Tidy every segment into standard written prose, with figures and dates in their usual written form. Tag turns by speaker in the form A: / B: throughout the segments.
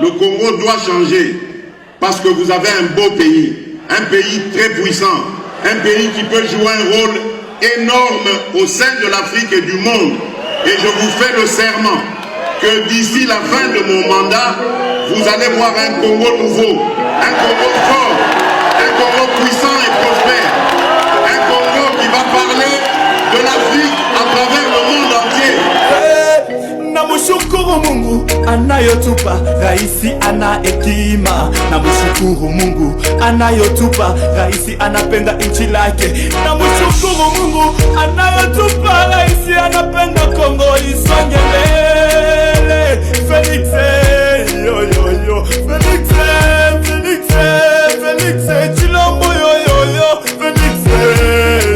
A: le Congo doit changer parce que vous avez un beau pays, un pays très puissant, un pays qui peut jouer un rôle énorme au sein de l'Afrique et du monde. Et je vous fais le serment que d'ici la fin de mon mandat, vous allez voir un Congo nouveau, un Congo fort, un Congo puissant et prospère, un Congo qui va parler de l'Afrique à travers le monde entier.
B: Namushukuru Mungu anayotupa, raisi ana hekima. Namushukuru Mungu anayotupa, raisi anapenda nchi lake. Namushukuru Mungu anayotupa, raisi anapenda Kongo isonge mbele. Felix, yo yo yo, Felix, Felix, Felix, Chilombo yo yo yo, Felix,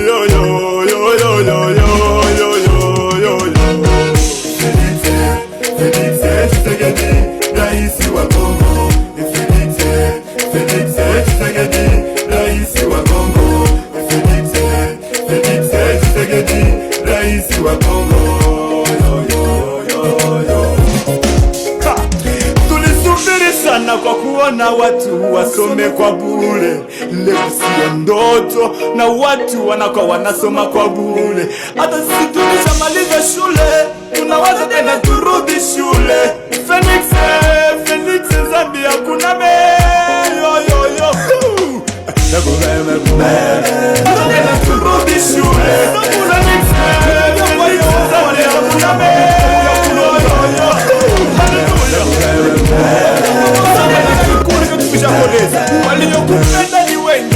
B: yo yo yo yo yo yo. Tulisubiri sana kwa kuona watu wasome kwa bure. Leo sio ndoto na watu wanakuwa wanasoma kwa bure. Hata sisi tulishamaliza shule, tunawaza tena turudi shule. Felix, Felix, Zambia kuna me yo yo yo. Tena turudi shule. Felix, Felix, Zambia kuna me yo yo yo. Waliokupenda ni wengi,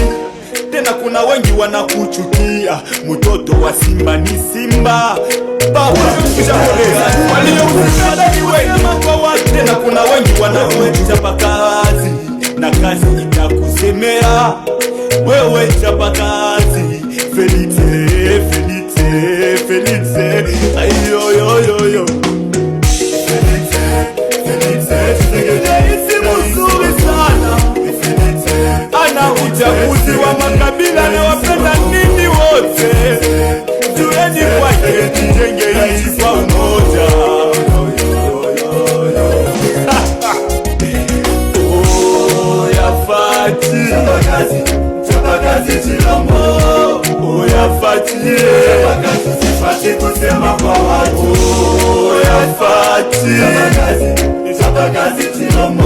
B: tena kuna wengi wanakuchukia. Mtoto wa simba ni simba. Waliokupenda ni wengi, tena kuna wengi wanakuchapa kazi, na kazi itakusemea wewe chapa kazi. Felix, Felix, Felix, ayo yo yo yo. Ana uchaguzi wa makabila na wapenda nini wote. Tueni kwake tujenge nchi kwa umoja. Oh ya Fati, chapa kazi Chilombo. Oh ya Fati, Fati kusema kwa watu. Oh ya Fati, chapa kazi Chilombo.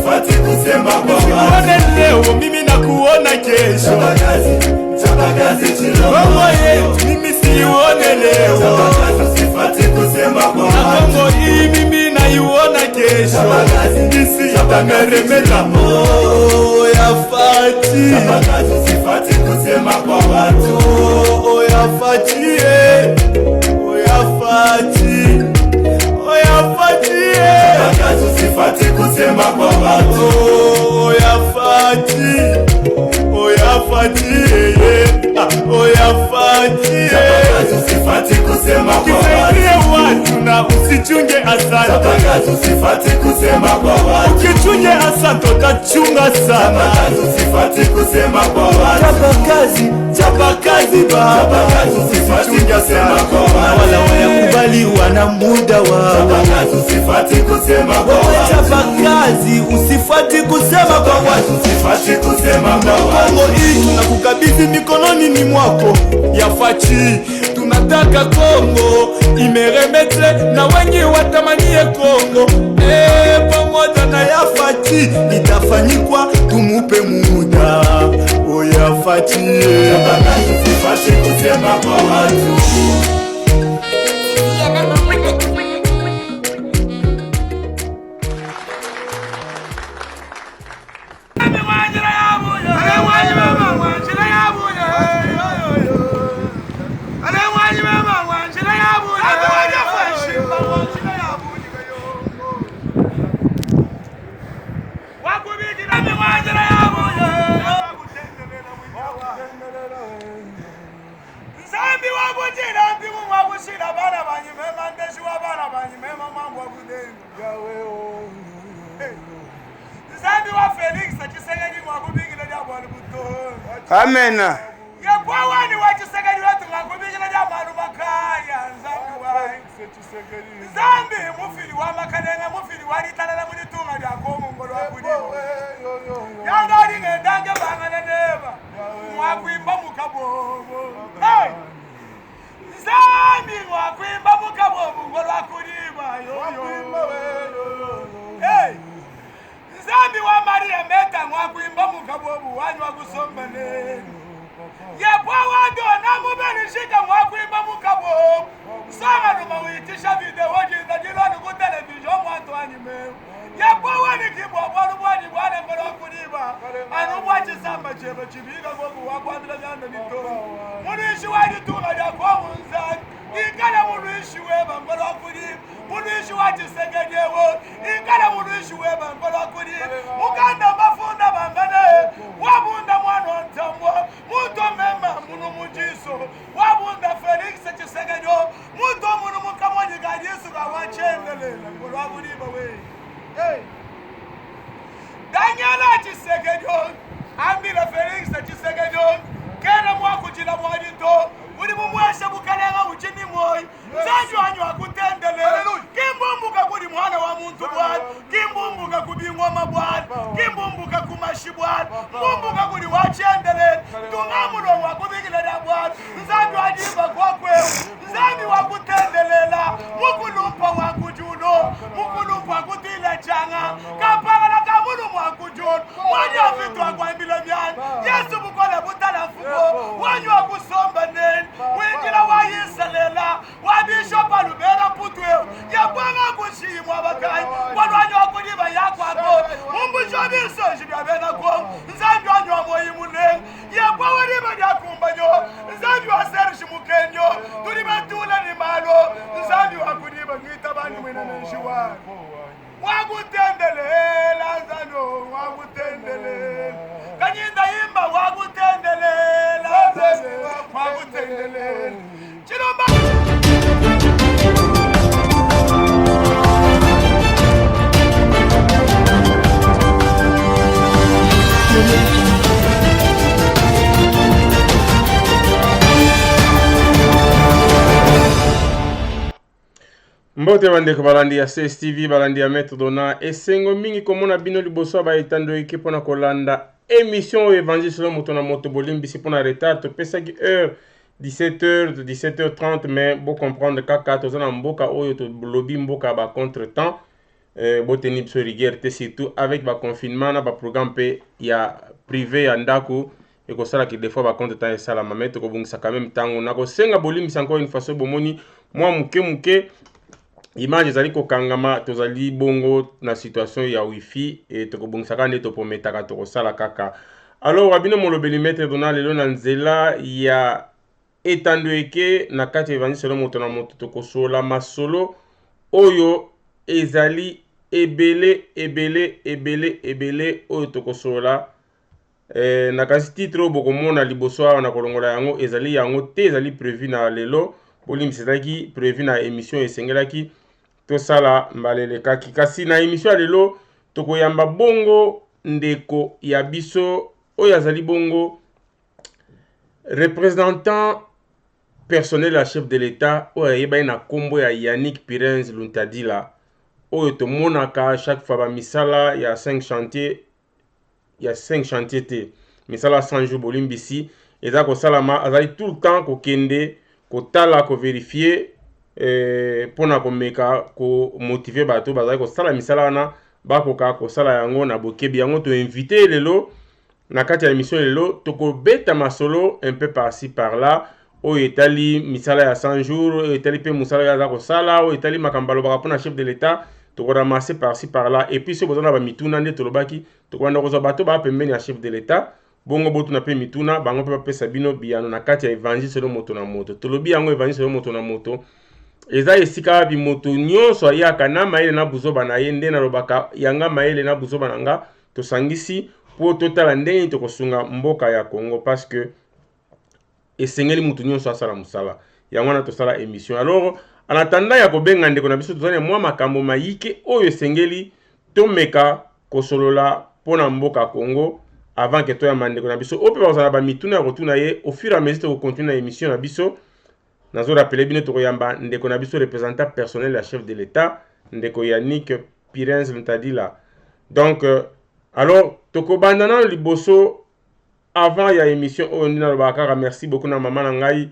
B: Fati kusema kwa watu. Leo mimi nakuona kesho. Kongo yetu mimi siuone leo. Fati kusema kwa watu. Kongo hii mimi naiona kesho. Isi itameremeta. Oh ya Fati, Fati kusema kwa watu. Oh ya Fati, oh ya Fati, oh ya Fati. Fati kusema kwa watu. Oh ya Fati, oh ya Fati, oh ya Fati. Fati kusema kwa watu na usichunge asante. Fati kusema kwa watu. Ukichunge asante utachunga sana. Fati kusema kwa watu. Chapa kazi baba. Usichunge asante kwa watu. Wala wayakubaliwa na muda wao. Fati kusema kwa watu. Chapa kazi usifati kusema kwa watu. Usifati kusema kwa watu. Kongo hii tunakukabidhi mikononi ni mwako ya Fati. Tunataka Kongo imeremete na wengi watamanie Kongo. Pamoja na ya Fati itafanyikwa, tumupe muda. O ya Fati, Fati kusema kwa watu.
C: Amen.
D: Yabwani wachisegeli wetu ngakubikira jamanu makaya nzambi wa nzambi mufili Nzambi wakwimba mukabobu ngolwakulima yo. Hey. Nzambi wa Maria meta ngwakwimba mukabobu wanywa kusombele. Yepwa wadona mubelishika ngwakwimba mukabobu. Sanga numa uitisha video jinda jiloni ku television mwatu anime. Yepwa wani kibwa lubwani bwana ngolwakulima. Anubwachi samba chebe chibiga gobu wakwambila nyanda nito. Munishi wadi tunga ya kwa munzani. Ikala munishi weba ngolwakulima. Munishi wadi segejewo. Ikala munishi weba ngolwakulima. Mukanda mafunda bangane. Wabunda mwana ntamwa. Muto memba munu mujiso. Wabunda Felix Chisegejo. Muto munu mukamwani gadisu kawachendele. Ngolwakulima we. Hey. Daniela Chisegejo. Ambila Felix Chisegejo. Kena mwakujila mwadito. Uli mumwesha bukalenga uchini moi. Zanju anyu akutendele. Kimbumbuka kuli mwana wa muntu bwad. Kimbumbuka kubingwa mabwad. Kimbumbuka kumashi bwad. Mbumbuka kuli wachendele. Tungamulo wakubingile na bwad. Zanju ajiba kwa kweu. Zanju wakutendelela. Mukulumpa wakujuno. Mukulumpa wakutile changa. Kapanga na kamulu mwakujuno. Mwanya vitu wakwambile myani. Yesu mukole butala fugo. Wanyu wakusomba neni. Wengila wa yisalela. Wabisho palubera putweo. Yapanga kushimwa bakai. Wanwanyu wakuliba yakwako. Umbusho biso jibyabena kwa. Nzambi wanyu wa moyi muneng. Yapwa waliba yakumbanyo. Nzambi wa serishi mukenyo. Tuliba tula ni malo. Nzambi wakuliba ngita bani mwina nishiwa. Wakutendelela nzano. Wakutendelela. Kanyinda imba wakutendelela. Wakutendelela. Chilomba.
C: Mbote bandeko balandi ya CSTV balandi ya Maître Dona esengo mingi komona bino liboso ba etando eki pona kolanda émission Évangile selon moto na moto bolimbisi pona retard to pesaki heure 17h de 17h30 mais bo comprendre kaka tozana mboka oyo to lobby mboka ba contretemps boteni biso rigueur te surtout avec ba confinement na ba programme pe ya privé ya ndako et ko sala ki des fois ba contretemps et sala mameto ko bungisa quand même tango na ko senga bolimbisa encore une fois so bomoni moi muke image ezali kokangama tozali bongo na situation ya wifi et tokobongisaka nde topometaka tokosala kaka. Alors wabino molobeli Maître Dona lelo na nzela ya etando eke na kati Évangile selon moto na moto tokosola masolo oyo ezali ebele oyo tokosola na kasi titre oyo bokomona liboso awa na kolongola yango ezali yango te ezali prévu na lelo bolimbisa ezalaki prévu na émission esengelaki tosala mbalele kaki kasi na émission ya lelo tokoyamba bongo ndeko ya biso oyo azali bongo représentant personnel ya chef de l'État oyo ayebani na kombo ya Yannick Pirenze Luntadila oyo tomonaka chaque fois bamisala ya 5 chantier te misala 100 jours bolimbisi eza kosalama azali tout le temps kokende kotala kovérifier pona komeka ko motiver bato bazali kosala misala wana bakoka kosala yango na bokebi yango to invité lelo na kati ya émission lelo tokobeta masolo un peu par-ci par-là oyo etali misala ya 100 jours oyo etali pe musala ya za kosala oyo etali makambalo baka pona chef de l'État tokoramasser par-ci par-là et puis so bozana ba mituna nde tolobaki tokwanda kozwa bato ba pembeni ya chef de l'État bongo botuna pe mituna bango pe bapesa bino biyano na kati ya Évangile selon moto na moto tolobi yango Évangile selon moto na moto eza esika bimoto nyonso ayaka na mayele na buzoba na ye nde nalobaka yanga mayele na buzoba na nga tosangisi po totala ndenge tokosunga mboka ya Congo parce que esengeli mutu nyonso asala musala yango na tosala émission. Alors en attendant ya kobenga ndeko na biso tozali mwa makambo mayike oyo esengeli tomeka kosolola pona mboka Congo avant que toyamba ndeko na biso ope bazala ba mituna ya kotuna ye au fur et à mesure tokokontinue na émission na biso. Nazo rappelé bino tokoyamba ndeko na biso représentant personnel la chef de l'État ndeko Yannick Pirenze Luntadila. Donc alors tokobandana liboso avant ya émission on na lobaka merci beaucoup na maman na ngai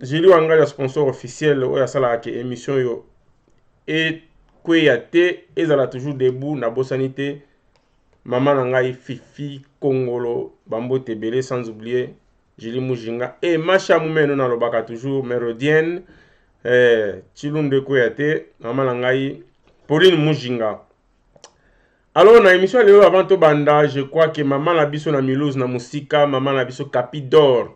C: Jili Wanga, sponsor officiel, oya sala ke émission yo. Et Kweyate, ezala toujours debout, na bosanité. Maman Nangai Fifi Kongolo, Bambo Tebele, sans oublier Jili Mujinga. Et Macha Moumeno na lobaka toujours, Mérodienne, Chilunde Kweyate, Maman Nangai, Pauline Mujinga. Alors, na émission Léo avant to banda, je crois que Maman Labiso na Milouz na Musika, Maman Labiso Capidor.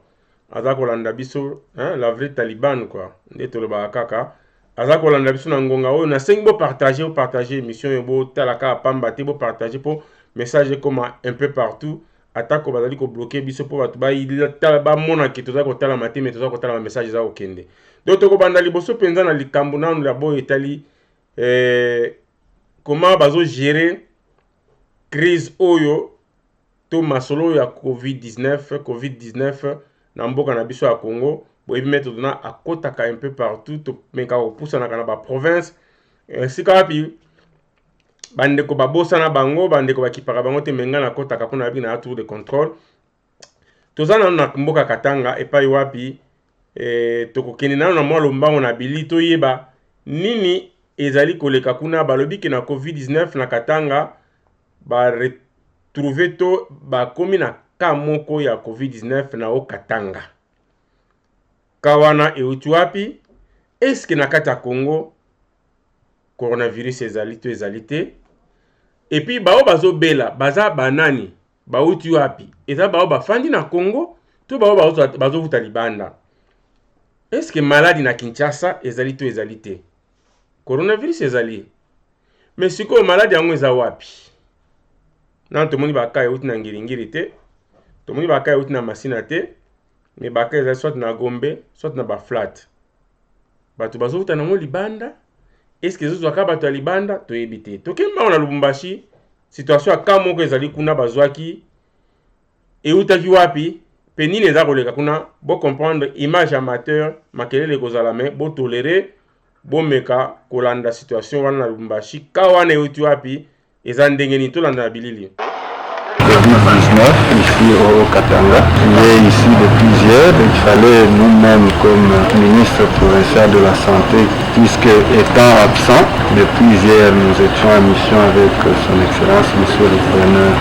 C: Azako landa biso, la vraie Taliban quoi. Ndeto le bakaka. Azako landa biso na ngonga o na sengi bo partager émission bo talaka pamba te bo partager pour message comme un peu partout. Atako bazali ko bloquer biso pour batu ba ba mona ke toza ko tala matin mais toza ko tala message za okende. Donc to ko banda liboso penza na likambo na la bo etali comment bazo gérer crise oyo to masolo ya COVID-19 na mboka na biso ya Congo boyebi mettre dona akotaka un peu partout to meka opusa na kana ba province sika wapi bandeko babosa na bango bandeko bakipaka bango te menga na kotaka pona bi na tour de contrôle tozana na mboka Katanga epai wapi tokokende na mwa lombango na bili to yeba nini ezali koleka kuna balobi ke na COVID-19 na Katanga ba retrouver to ba komi na moko ya COVID-19 na Katanga. Kawana euti wapi? Est-ce que na kata Congo coronavirus ezalite? Et puis bao bazo bela, baza banani, bauti wapi? Eza bao bafandi na Congo, to bao bazo vuta libanda. Est-ce que maladi na Kinshasa ezalite? Coronavirus ezali. Mais siko maladi yango eza wapi? Na tomoni baka euti na ngiringiri te. Tomoni baka euti na Masina te, mais baka eza soit na Gombe, soit na Baflat. Batu bazovuta nango libanda. Est-ce que ezo ka batu ya libanda to yebite? Tokemba na Lubumbashi, situation aka moko ezali kuna bazwaki eutaki wapi? Penine eza koleka kuna, bo comprendre image amateur, makelele kozala mais bo tolérer, bo meka kolanda situation wana na Lubumbashi. Ka wana euti wapi? Eza ndenge ni tolanda na bilili.
E: COVID-19 ici au Katanga. Il est ici depuis hier. Il fallait nous-mêmes comme ministre provincial de la Santé, puisque étant absent, depuis hier nous étions en mission avec son Excellence Monsieur le Gouverneur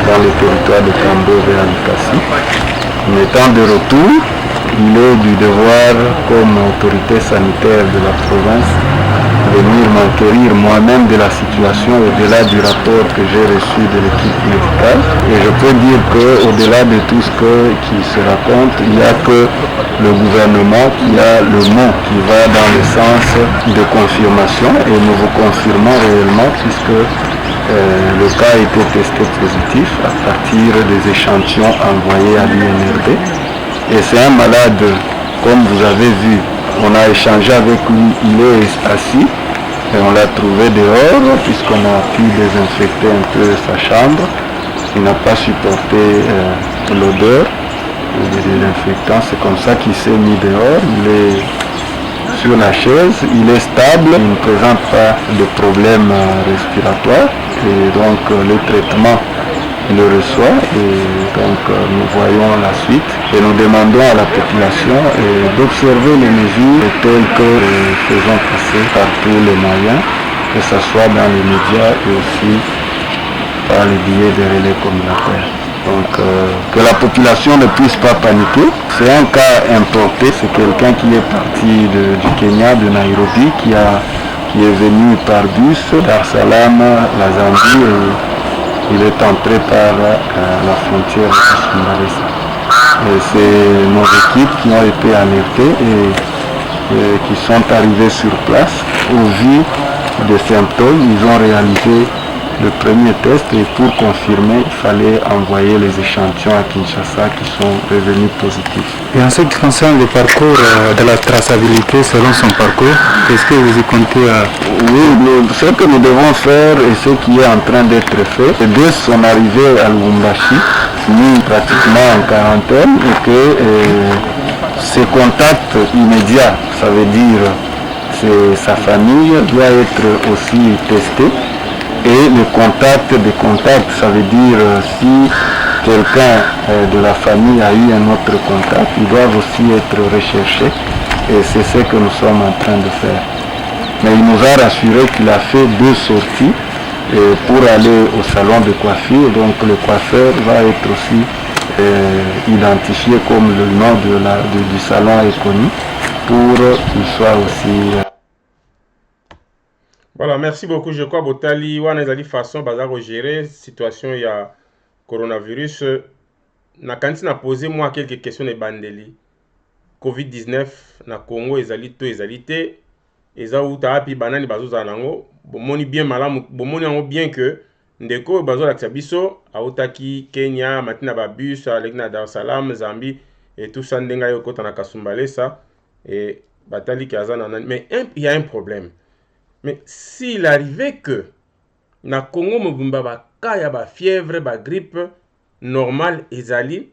E: dans le territoire de Kambo vers Likasi. En étant de retour, il est du devoir comme autorité sanitaire de la province venir m'enquérir moi-même de la situation au-delà du rapport que j'ai reçu de l'équipe médicale. Et je peux dire qu'au-delà de tout ce qui se raconte, il n'y a que le gouvernement qui a le mot qui va dans le sens de confirmation. Et nous vous confirmons réellement puisque le cas a été testé positif à partir des échantillons envoyés à l'INRB. Et c'est un malade, comme vous avez vu, on a échangé avec lui, il est assis et on l'a trouvé dehors puisqu'on a pu désinfecter un peu sa chambre. Il n'a pas supporté l'odeur des désinfectants, c'est comme ça qu'il s'est mis dehors. Il est sur la chaise, il est stable, il ne présente pas de problème respiratoire et donc le traitement il le reçoit et donc nous voyons la suite et nous demandons à la population d'observer les mesures telles que nous faisons passer par tous les moyens, que ce soit dans les médias et aussi par les billets de relais communautaires. Donc que la population ne puisse pas paniquer. C'est un cas importé, c'est quelqu'un qui est parti du Kenya, de Nairobi, qui est venu par bus, Dar Salam, la Zambie et il est entré par la frontière de Sumbalesa. Et c'est nos équipes qui ont été alertées et qui sont arrivées sur place. Au vu des symptômes, ils ont réalisé le premier test et pour confirmer, il fallait envoyer les échantillons à Kinshasa qui sont revenus positifs.
F: Et en ce qui concerne le parcours de la traçabilité selon son parcours, est-ce que vous y comptez
E: Oui, ce que nous devons faire et ce qui est en train d'être fait, c'est dès son arrivée à Lubumbashi, mis pratiquement en quarantaine et que ses contacts immédiats, ça veut dire sa famille, doit être aussi testé. Et le contact des contacts, ça veut dire si quelqu'un de la famille a eu un autre contact, ils doivent aussi être recherchés et c'est ce que nous sommes en train de faire. Mais il nous a rassuré qu'il a fait 2 sorties pour aller au salon de coiffure, donc le coiffeur va être aussi identifié comme le nom du salon est connu pour qu'il soit aussi...
C: Voilà, merci beaucoup. Je crois Botali, wana ezali façon baza gérer situation ya coronavirus. Na kanti na poser moi quelques questions de bandeli. COVID-19 na Congo ezali to ezali te. Eza uta api banani bazoza nango. Bomoni bien malamu, bomoni yango bien que ndeko bazo la biso autaki Kenya, matina ba bus avec na Dar es Salaam, Zambie et tout ça ndenga yo kota na Kasumbalesa et batali kazana. Mais il y a un problème. Mais s'il arrivait que na Congo mobimba ba kaya ba fièvre, ba grippe normale ezali,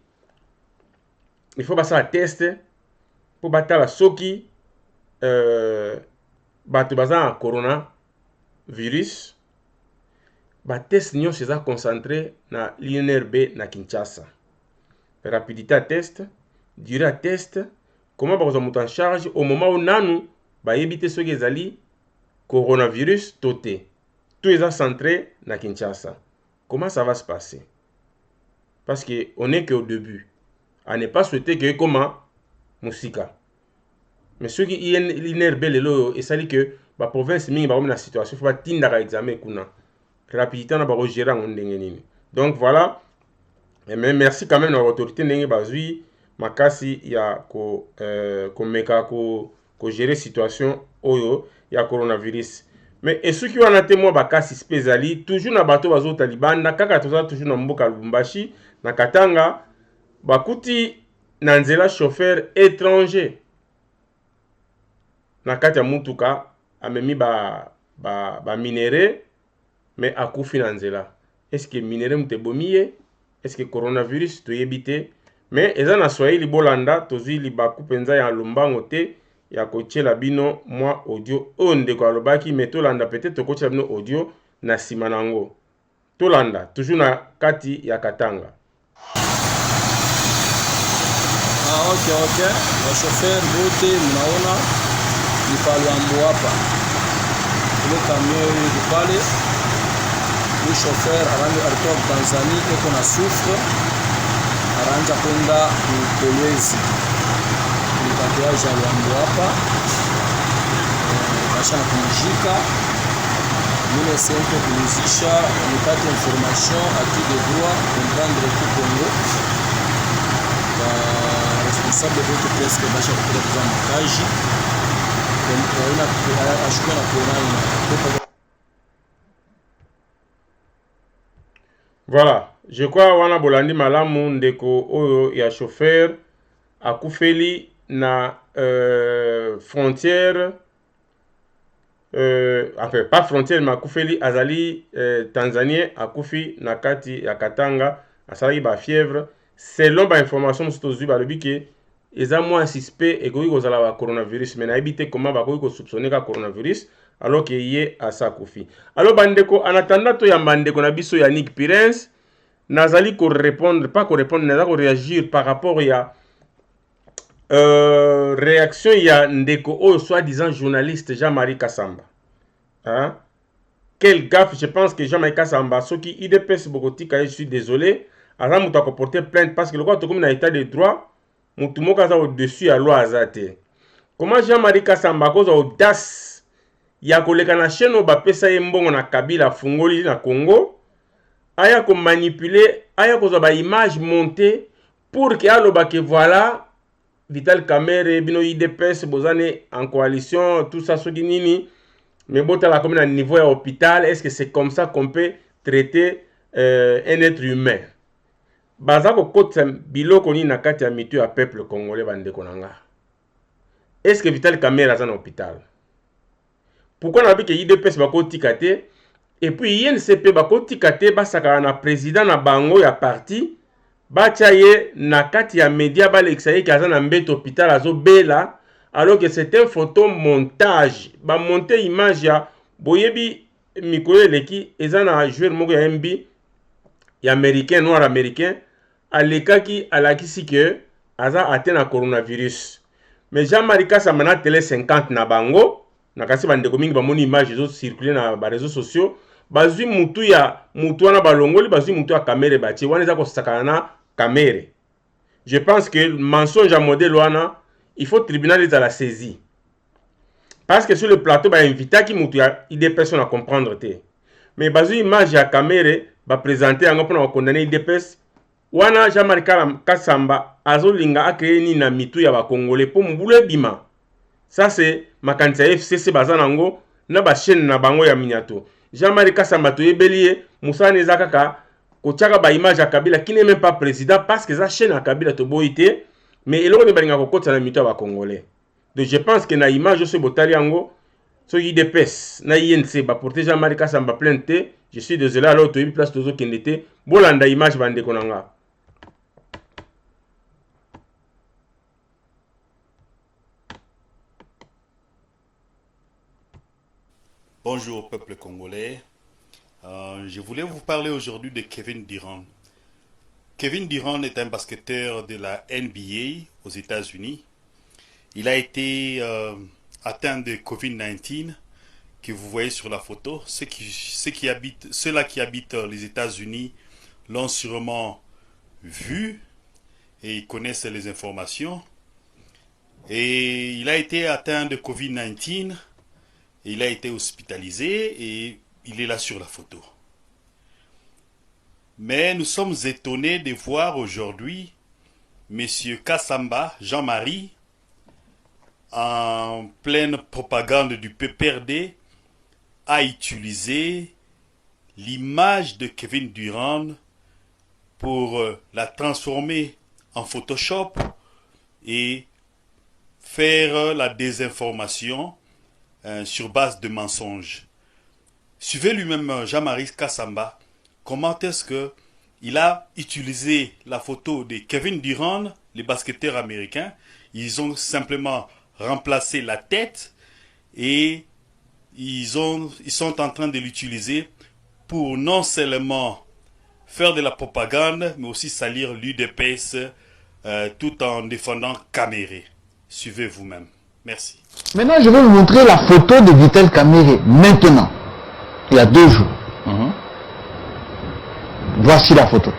C: il faut passer un test pour batala soki bato baza en coronavirus. Ba test nyon seza concentré na l'INRB na Kinshasa. Rapidité à test, durée à test, comment ba koza en charge au moment où nanu ba yebite soki ezali coronavirus toté. Tout est centré na Kinshasa. Comment ça va se passer? Parce qu'on n'est qu'au début. On n'est pas souhaité que comment Moussika. Mais ceux qui l'INRB et ça dit que la province mingi ba la situation faut pas tindara examen kuna. Rapidité na ba gérer en ndenge. Donc voilà. Et même merci quand même à l'autorité ndenge bazui makasi ya ko meka ko gérer situation oyo ya coronavirus. Mais et ceux qui ont été moi bakasi spéciali toujours na bato bazo talibanda kaka toza toujours na mboka Lubumbashi na Katanga bakuti na nzela chauffeur étranger na kati ya mutuka amemi ba minéré mais akufi na nzela. Est-ce que minéré mutebomiye? Est-ce que coronavirus to yebite? Mais eza na Swahili bolanda tozui libaku penza ya lombango te ya kotiela bino mwa audio onde ko alobaki mais tolanda peut-être tokotiela bino audio na sima nango. Tolanda toujours na kati ya Katanga.
G: Okay. Wa chauffeur bote mnaona ni Paluambo hapa. Ile camion ile pale. Le chauffeur alitoka Tanzania eko na souffre. Aranja kwenda Kolwezi. Ni tatuaje Paluambo hapa. Kasha kumjika. Mimi sempre kumzisha nipate information à qui de droit comprendre tout Congo. Responsable de votre presse que basha kutoka kwa mkaji kwa ashukua na kuona.
C: Voilà, je crois wana bolandi malamu ndeko oyo ya chauffeur akufeli na frontière enfin pas frontière mais akufeli azali Tanzanien akufi na kati ya Katanga asali ba fièvre. Selon ba information mustozu ba lobi ke eza moins suspect et koki kozala ba coronavirus mais na ebite comment ba koki ko soupçonner ka coronavirus alors que yé asa kufi. Alors bandeko en attendant to ya bandeko na biso ya Nick Pirens nazali ko répondre pas ko répondre nazali ko réagir par rapport ya réaction ya ndeko oyo soi-disant journaliste Jean-Marie Kassamba. Hein? Quel gaffe, je pense que Jean-Marie Kassamba soki IDPS bokotika, je suis désolé. Azam mutu porter plainte parce que le quoi comme dans état de droit mutu moko aza au-dessus à loi azate. Comment Jean-Marie Kassamba cause audace ya koleka na chaîne o bapesa ye mbongo na Kabila fungoli na Congo aya ko manipuler aya ko ba image montée pour que aloba que voilà Vital Kamerhe bino IDPS bozane en coalition tout ça soki nini mais bota la comme à niveau à hôpital est-ce que c'est comme ça qu'on peut traiter un être humain? Bazako kota biloko ni na kati ya mitu ya peuple congolais bandeko nanga. Est-ce que Vital Kamerhe est en hôpital? Pourquoi na biki IDPS bako tikate et puis INCP bako tikate basaka na président na bango ya parti bachaye na kati ya média balexaye ki azana mbeto hôpital azo bela alors que c'est un photo montage ba monter image ya boyebi mikolo leki ezana joueur moko ya MB ya américain noir américain alekaki alakisi que aza atteint na coronavirus. Mais Jean-Marie Kasamba na télé 50 na bango, na kasi bandeko mingi bamoni image zo circuler na ba réseaux sociaux, bazui mutu wana balongoli, bazui mutu ya kamere batie wana eza kosakana na kamere. Je pense que le mensonge à modèle wana, il faut tribunal les à la saisie. Parce que sur le plateau, bah invité qui mutu ya des personnes à comprendre te. Mais bazui image ya kamere ba présenter yango pona condamner IDPS. Wana Jean-Marie Kasamba azolinga a créé ni na mitu ya ba congolais pour mbule bima. Ça c'est makanisa FCC bazanango na ba chaîne na bango ya minyato. Jean-Marie Kasamba to yebelie Moussa Nezakaka kochaka ba image ya Kabila qui n'est même pas président parce que ça chaîne à Kabila to boité mais eloko ne balinga kokota na mitu ya ba congolais. Donc je pense que na image ce botali yango so IDPS na INC ba porter Jean-Marie Kasamba plainte. Je suis désolé alors to yebi place tozo kendete bolanda image bande konanga.
H: Bonjour peuple congolais, je voulais vous parler aujourd'hui de Kevin Durant. Kevin Durant est un basketteur de la NBA aux États-Unis. Il a été atteint de Covid-19 que vous voyez sur la photo. Ceux-là qui habitent les États-Unis l'ont sûrement vu et ils connaissent les informations. Et il a été atteint de Covid-19. Il a été hospitalisé et il est là sur la photo. Mais nous sommes étonnés de voir aujourd'hui M. Kasamba, Jean-Marie, en pleine propagande du PPRD, a utilisé l'image de Kevin Durant pour la transformer en Photoshop et faire la désinformation sur base de mensonges. Suivez lui-même Jean-Marie Kasamba. Comment est-ce qu'il a utilisé la photo de Kevin Durant, les basketteurs américains. Ils ont simplement remplacé la tête et ils sont en train de l'utiliser pour non seulement faire de la propagande, mais aussi salir l'UDPS tout en défendant Kamere. Suivez vous-même. Merci.
I: Maintenant, je vais vous montrer la photo de Vital Kamere, maintenant, il y a 2 jours. Voici la photo.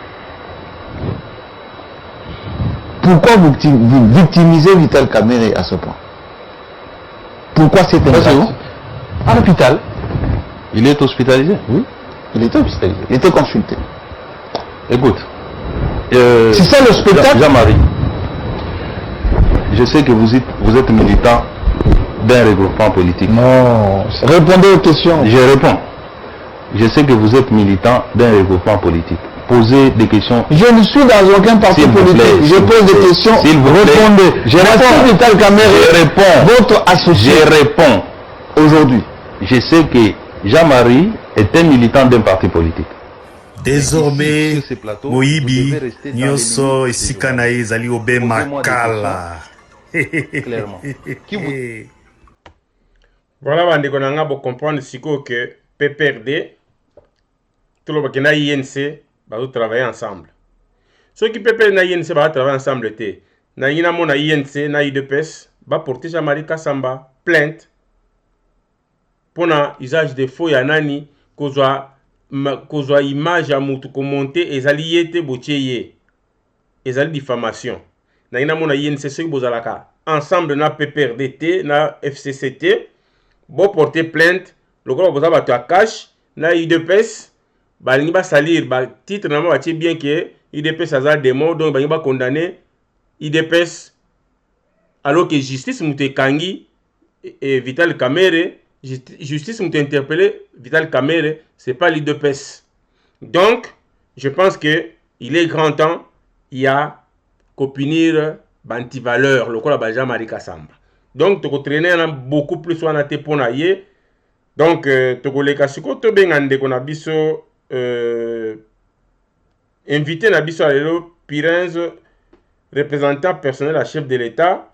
I: Pourquoi vous victimisez Vital Kamere à ce point? Pourquoi c'est exact? À l'hôpital.
E: Il est hospitalisé?
I: Oui, il était hospitalisé. Il était consulté.
E: Écoute.
I: C'est ça le spectacle?
E: Jean-Marie, je sais que vous êtes militant d'un regroupement politique.
I: Non, répondez aux questions.
E: Je réponds. Je sais que vous êtes militant d'un regroupement politique. Posez des questions.
I: Je ne suis dans aucun parti politique. Je pose des questions.
E: S'il vous plaît.
I: Répondez.
E: Je réponds.
I: Vital Kamere,
E: je réponds.
I: Votre associé.
E: Je réponds.
I: Aujourd'hui.
E: Je sais que Jean-Marie est un militant d'un parti politique.
J: Désormais, Moïbi, Nyoso et Sikanaï Zali Obe Makala.
E: Clairement.
C: Voilà, bandeko nanga bo comprendre siko que PPRD, tout le monde na INC, va travailler ensemble. Ceux qui PPRD na INC va travailler ensemble te. Na ina mona INC na UDPS va porter Jean-Marie Kasamba plainte pour un usage de faux ya nani kozwa image ya mutu commenter ezali yete botieye ezali diffamation. Na ina mona INC ceux qui bozalaka ensemble na PPRD na FCCT bo porter plainte lokola boza bato ya cash na UDPS balingi ba salir ba titre na ba tie bien que UDPS aza démon donc balingi ba condamner UDPS alors que justice mutu ekangi Vital Kamere justice mutu interpellé Vital Kamere c'est pas l'UDPS. Donc je pense que il est grand temps il y a qu'opinir bantivaleur lokola ba Jean-Marie Kasamba. Donc toko traîner na beaucoup plus wana te pona ye. Donc toko leka siko to bengande ko na biso invité na biso alelo Pirenz représentant personnel à chef de l'État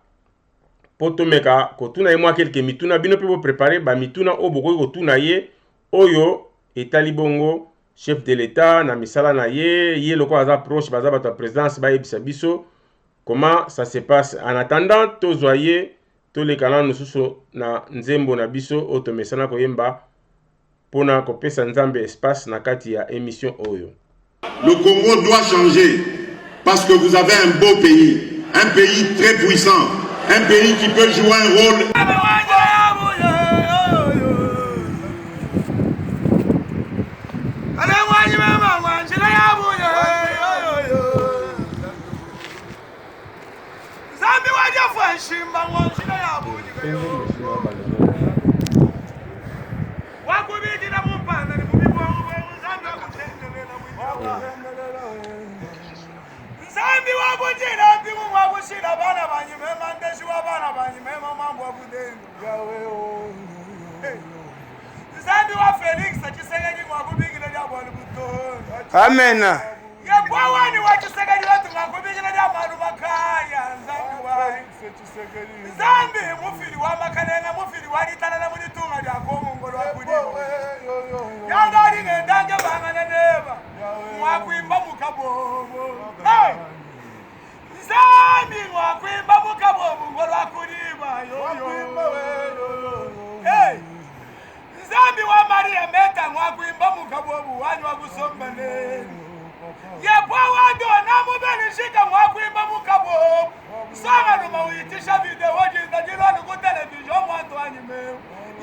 C: pour to meka ko tuna moi quelques mituna bino pe préparer ba mituna o boko ko tuna ye oyo etali bongo chef de l'État na misala na ye loko aza proche baza bato ya présidence bayebisa biso comment ça se passe. En attendant tozoye tolekana nususu na nzembo na biso oyo tomesana koyemba pona kopesa nzambe espace na kati ya émission oyo.
A: Le Congo doit changer parce que vous avez un beau pays, un pays très puissant, un pays qui peut jouer un rôle.
D: Zambi wabujira ndimu wabushira bana banyime mandeshi wabana banyime mambo wabudeni yawe o Zambi wa Felix Tshisekedi mwakubigile lyabona buto
B: Amen.
D: Yebwawani wa Tshisekedi watu mwakubigile lyabana bakaya Zambi wa Tshisekedi Zambi mufiri wa makanenga mufiri wa litana na mulitunga lya komongolo wakudi Yangari ngendange bangana neba mwakwimba mukabobo Zambi mwakwimba mukabobo ngolo wakudiba Zambi wa Maria Meta mwakwimba mukabobo wanyu wakusombane Yebwa wado na mubelishika mwakwimba mukabobo Sanga numa uitisha video jinda jilonu ku television mwantu anyime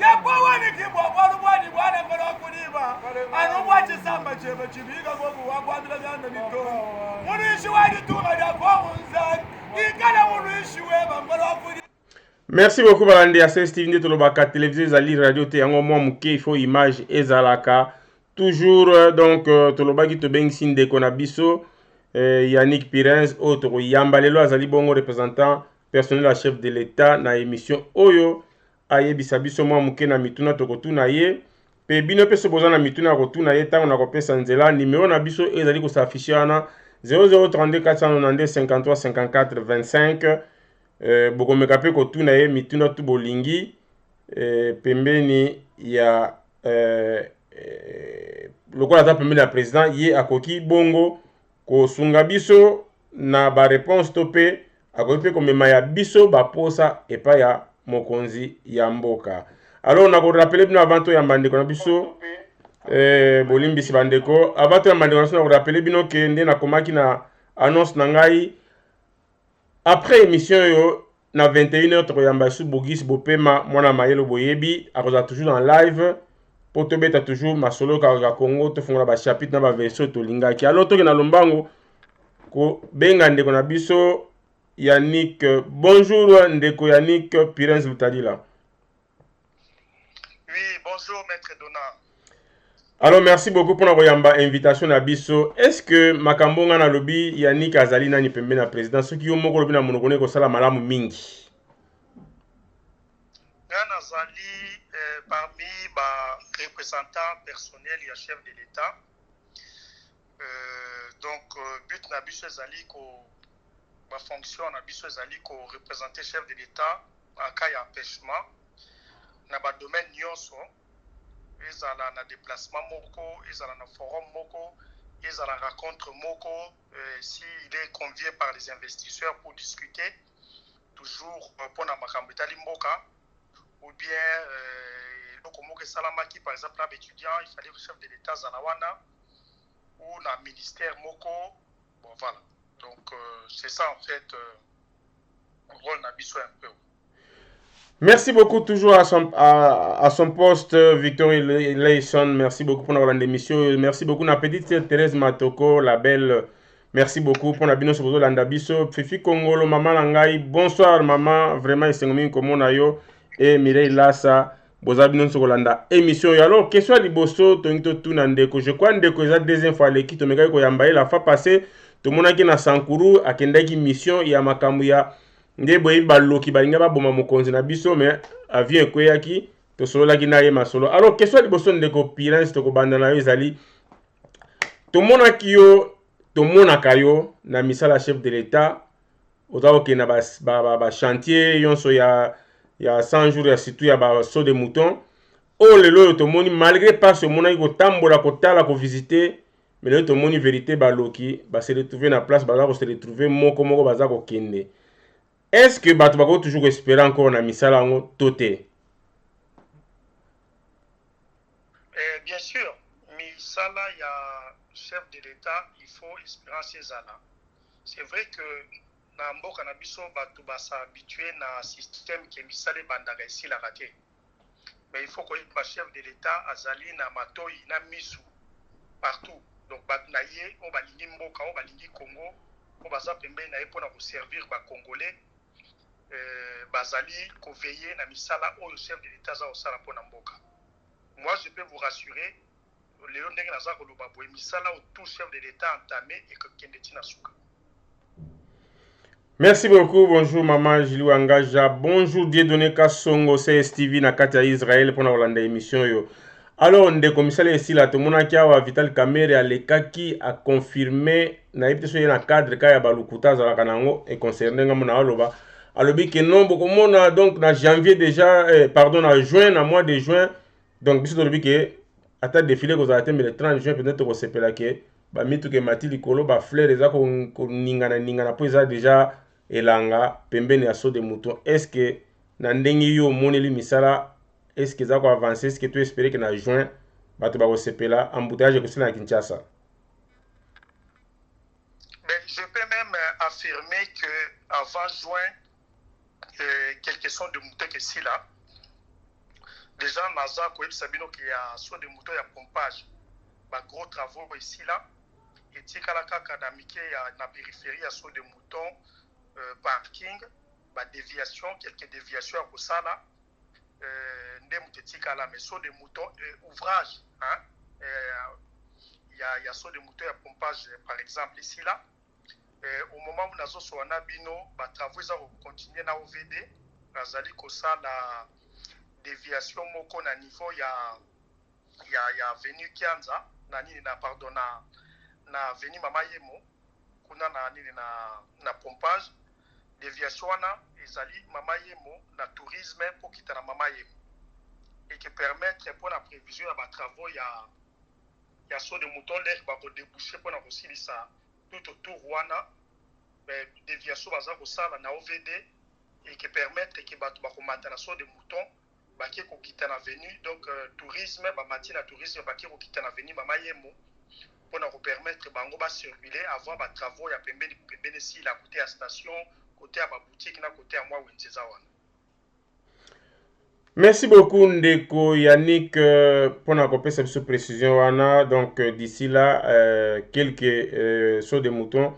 D: Yebwa wani kibwa walu wani wana ngolo wakudiba Anu mwachi samba chebe chibiga gogu wakwandila vyanda nitono Munishi wadi tunga ya kongu nzani Ikala munishi weba ngolo wakudiba.
C: Merci beaucoup balandi ya Steve Ndé tolobaka télévision ezali radio te yango mwa muke il faut image ezalaka toujours donc tolobaki tobengisi ndeko na biso Yannick Pirens oyo tokoyamba lelo azali bongo représentant personnel ya chef de l'État na émission oyo ayebisa biso mwa muke na mituna tokotuna ye pe bino mpe so boza na mituna ya kotuna ye ntango na kopesa nzela nimero na biso ezali kosafishe wana 0032 492 53 54 25 bokomeka pe kotuna ye mituna tu bolingi pembeni ya lokola aza pembeni ya président ye akoki bongo kosunga biso na ba réponse to pe akoki pe komema ya biso baposa epai ya mokonzi ya mboka. Alors na ko rappeler bino avant to ya bandeko na biso bolimbisi bandeko avant to ya bandeko na ko rappeler bino ke nde na komaki na annonce na ngai après émission yo na 21h tokoyamba su Bogis Bopema mwana mayelo boyebi akoza toujours en live poto beta toujours masolo ka Congo to fongola ba chapitre na ba version to lingaki. Alors to ke na lombango ko benga ndeko na biso Yannick. Bonjour ndeko Yannick Pirens Lutadila.
K: Oui, bonjour maître Donat.
C: Alors merci beaucoup pour notre invitation à biso. Est-ce que makambo nga na lobi Yannick azali nani pembe na président soki yo moko lobi na monokone ko sala malamu mingi?
K: Nga azali parmi ba représentants personnels ya chef de l'État. Donc but na biso ezali ko ba fonction na biso ezali ko représenter chef de l'État en cas ya empêchement na ba domaine nyonso. Ezala na déplacement moko, ezala na forum moko, ezala rencontre moko, s'il est convié par les investisseurs pour discuter, toujours pour na makambo etali mboka, ou bien loko moko esalamaki par exemple na étudiant, il fallait que le chef de l'État zalawana, ou na ministère moko, bon voilà. Donc c'est ça en fait rôle na biso un peu.
C: Merci beaucoup toujours à son poste, Victory Layson. Merci beaucoup pour notre émission. Merci beaucoup à la petite Thérèse Matoko, la belle. Merci beaucoup pour la bino sobozo landabiso. Fifi Kongolo, maman Langai. Bonsoir maman. Vraiment, c'est comme on a yo. Et Mireille Lassa. Bozabino Sokolanda émission. Alors, question à Liboso, Tonito Tunandeko. Je crois que c'est la deuxième fois l'équipe de Megaïko Yambaye. La fois passée, tout le monde a été na Sankuru, à Kendaki mission, il y a Makamuya. Nde boyi baloki balinga ba boma mokonzi na biso mais avion ekweyaki to solo laki na ye masolo. Alors question liboso ndeko Pirens to ko banda na yo ezali to monaki yo to monaka yo na misala chef de l'État ozawo ke na ba chantier yonso ya 100 jours ya surtout ya ba saut de mouton oh lelo tomoni malgré pas ce mona ko tambola ko tala ko visiter mais lelo tomoni vérité baloki ba se retrouver na place ba se retrouver moko baza ko kende. Est-ce que bato bako toujours espérer encore na misala ngo toté?
K: Bien sûr, misala il y a chef de l'État, il faut espérance ezala. C'est vrai que na mboka na biso bato basa habitué na système qui misala bandaka ici la raté. Mais il faut que le chef de l'État azali na matoi na misu partout. Donc bato na ye o balingi mboka o balingi Congo o baza pembe na ye pona ko servir ba congolais bazali ko veiller na misala o le chef de l'État za osala pona mboka. Moi je peux vous rassurer Léon ndenge naza ko loba boye misala o tout chef de l'État entamé et que kende tina suka.
C: Merci beaucoup. Bonjour Maman Jilou Angaja. Bonjour Dieudonné Kassongo CSTV na kati ya Israël pour na émission yo. Alors on commissaire ici là tout monde qui a Vital Kamerhe alekaki a confirmé na yebite so na cadre ka ya balukuta za kanango et concerné ngamona aloba alobi que non beaucoup mona donc na janvier déjà pardon na juin na mois de juin donc biso alobi que ata défilé ko za mais le 30 juin peut-être ko sepela que ba mitu ke mati likolo ba fleur eza ko ningana po eza déjà elanga pembeni ya so de mouton. Est-ce que na ndenge yo moneli misala est-ce que ça va avancer? Est-ce que tu espères que en juin bato ba sepela embouteillage ko sina Kinshasa?
K: Mais je peux même affirmer que avant juin quelques sons de moutons que si là déjà naza ko sabino qui a so de moutons ya pompage ba gros travaux ici là et tikala kaka na mike ya na périphérie ya so de moutons parking ba déviation quelques déviations à Kosala ndem tetikala mais so de moutons ouvrage hein il y a so de moutons à pompage par exemple ici là au moment où nazo so na bino ba travaux ça continuer na OVD nazali Kosala déviation moko na niveau ya avenue Kianza na nini na pardon na avenue Mama Yemo kuna na nini na pompage déviation wana ezali Mama Yemo na tourisme pour quitter na Mama Yemo et qui permettre pour la prévision ya travaux ya so de mouton l'air ba ko déboucher pour na kosilisa tout autour wana mais déviation baza ko sala na OVD et qui permettre que bato ba ko mata na so de mouton ba ki ko quitter na avenue donc tourisme ba mati na tourisme ba ki ko quitter na avenue Mama Yemo pour nous permettre bango ba circuler avant ba travaux ya pembeni si la côté à station côté à ba boutique na côté à moi Wenjeza wana.
C: Merci beaucoup Ndeko Yannick pour na kopesa biso précision wana donc d'ici là quelques sauts de moutons